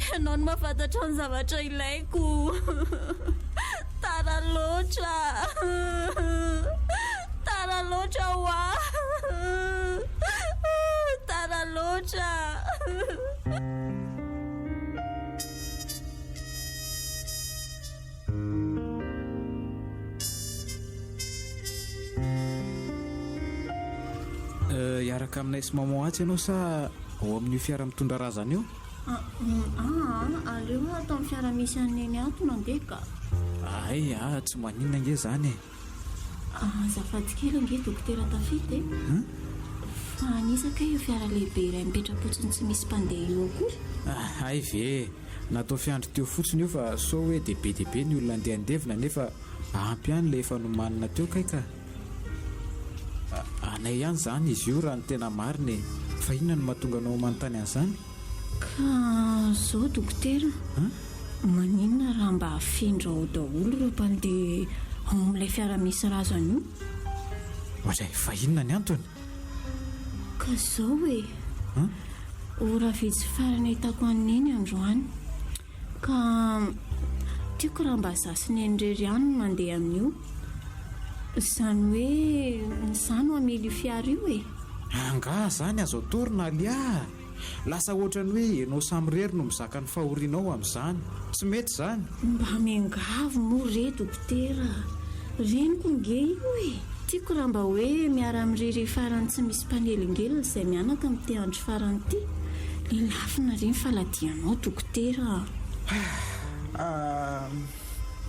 Speaker 4: Ianao no mahafantatra ny zavatra ilaiko. Tara loatra wa. Tara loatra.
Speaker 1: Iaraka aminay sy maman atsy ianao sa ao amin'io fiara mitondra razana io?
Speaker 4: Aleo atao amin'ny fiara misy aneny ato nandeha ka.
Speaker 1: Tsy maninona nge zany e.
Speaker 4: Azafady kely ange dokotera tafita e. Fa anisaka io fiara lehibe iray mipetrapotsiny tsy misy mpandeha io koa.
Speaker 1: Ay ve natao fiandry teo fotsiny io fa sao hoe dia be ny olona andehandevina nefa ampy ihany ilay efa nomanina teo kaika. Anay ihany zany izy io raha ny tena marina. Fa inona no mahatonga anao manontany an'izany?
Speaker 4: Ka zao dokotera, maninona raha mba hafindra ao daholo ireo mpandeha ao amin'ilay fiara misy razana io?
Speaker 1: Ohatray fa inona ny antony?
Speaker 4: Ka zao e. Ora vitsy farany ahitako aneny androany. Ka tiako raha mba zasineny rery ihany no mandeha amin'io. Izany hoe izany ho amily fiara io e.
Speaker 1: Anga zany azo atorina Nalia. Lasa ohatrany hoe ianao samy rery no mizaka ny fahorianao amin'izany. Tsy mety izany.
Speaker 4: Mba miangavo moa re dokotera. Reniko nge io e. Tiako raha mba hoe miara ami'irery farany tsy misy mpanelingely izay mianaka amin'ny andro farany ity. Ilay lafina reny faladianao dokotera.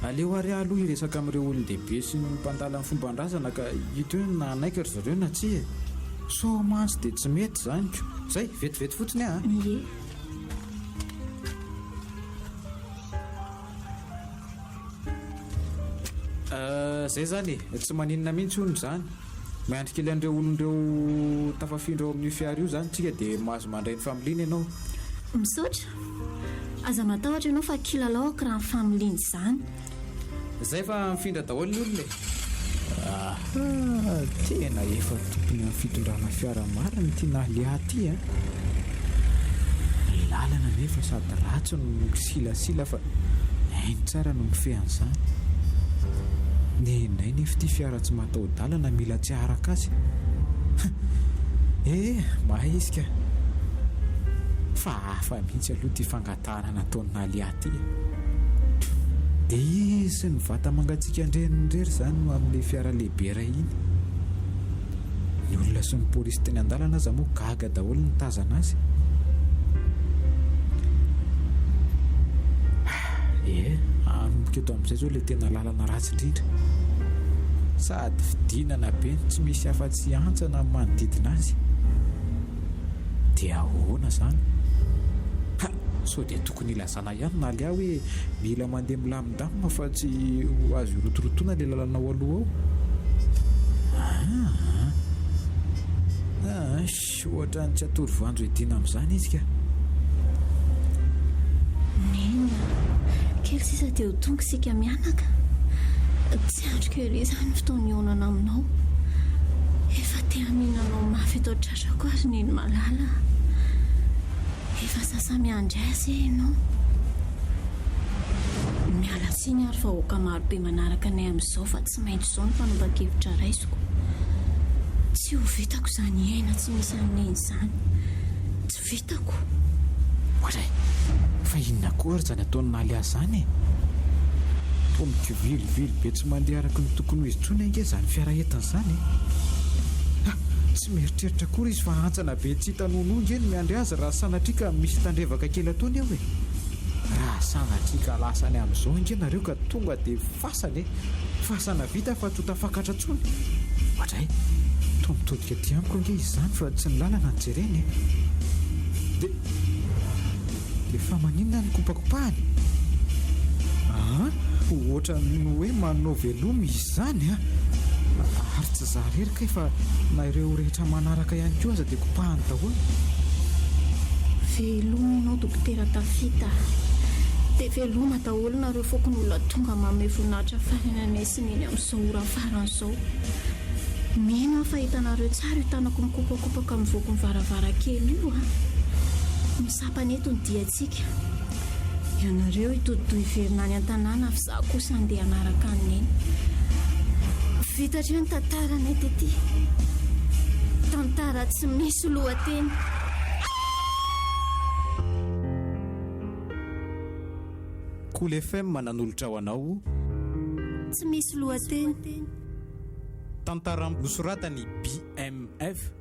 Speaker 1: Aleo ary aloha iresaka amin'ireo olon-dehibe sy ny mpandala amin'ny fomban-drazana ka hita hoe na anaiky ry zareo na tsy e. So mantsy dia tsy mety zany ko. Zay vetivety fotsiny a.
Speaker 4: Ie.
Speaker 1: Zay zany tsy maninona mihitsy hono zany. Miandry kely an'ireo olon'ireo tafafindra ao amin'io fiara io zany tsika dia mahazo mandray ny familiana ianao.
Speaker 4: Misaotra. Aza matahotra ianao fa kilalaoko raha ny familiana izany.
Speaker 1: Zay fa mifindra daholo ny olona e. Tena efa tompony amin'ny fitondrana fiara marina ity nalia ty a. Ny lalana nefa sady ratsy no silasila fa hainy tsara no mifehan'izany. Indray nefa ity fiara tsy mataho-dalana mila tsy haraka azy. Mahay izy ka. Fa hafa mihitsy aloha ty fangatahana nataony nalia ty. Dia sy ny vata mangatsiaka andrenindrery izany no amin'ilay fiara lehibe iray iny. Ny olona sy ny polisy teny an-dalana aza moa gaga daholo ny tazana azy. Anomboka eto amin'izay zao ilay tena lalana ratsy indrindra. Sady fidinana be tsy misy afa-tsy antsana amin'ny manodidina azy. Dia ahoana izany? So dia tokony ilazana ihany na lia hoe mila mandeha milamindamina fa tsy azo irotorotoana ilay lalana ao aloha ao. Ohatra ny tsy atory voanjo edina amin'izany izy ka.
Speaker 6: Kely sisa dia ho tonga isika mianaka. Tsy andrika ery izany fotoana ionana aminao. Efa te haminanao mafy eto tratrako azy neny malala. Efa sasa miandry azy ianao. Miala tsiny ary vahoaka marobe manaraka anay amin'izao fa tsy maintsy izao ny fanaova-kevitra raisiko. Tsy ho vitako izany aina tsy misy amin'eny izany. Tsy vitako.
Speaker 1: Ohatray, fa inona koa ary izany ataony nalia izany e? Tomboky vilivily be tsy mandeha araka ny tokony ho izy intsony ange izany fiara entana izany e. Tsy mieritreritra koa izy fa antsana be tsy hitanononge ny miandry azy raha sanatrika misy tandrevaka kely ataony ao e. Raha sanatrika lasany amin'izao inge nareo ka tonga dia fasana e. Fasana vita fa tsy ho tafakatra intsony. Ohatray, tombotodika ty amiko ange izy izany fa tsy ny lalana ny jereny e. Dia fa maninona ny kopakopahany? Ohatra ny hoe manao velomy izy izany a. Ary tsy zarery kay fa na ireo rehetra manaraka ihany koa aza dia kopahany daholo.
Speaker 6: Veloma ianao dokotera Tafita. Dia veloma daholo nareo fokony olona tonga manome voninahitra farenanay sy neny amin'izao ora faran'izao. Mino aho fa hitanareo tsara io tanako mikopakopaka amin'ny voako ny varavarakely io a. Misapany eto ny diantsika. Ianareo hitododo hiverina any an-tanàna fa izaho kosa andeha hanaraka an'eny. Vitareo ny tantaranay tety. Tantara tsy misy lohateny.
Speaker 1: Cool FM mananolotra ho anao
Speaker 6: Tsy misy lohateny.
Speaker 1: tantara nosoratany BMF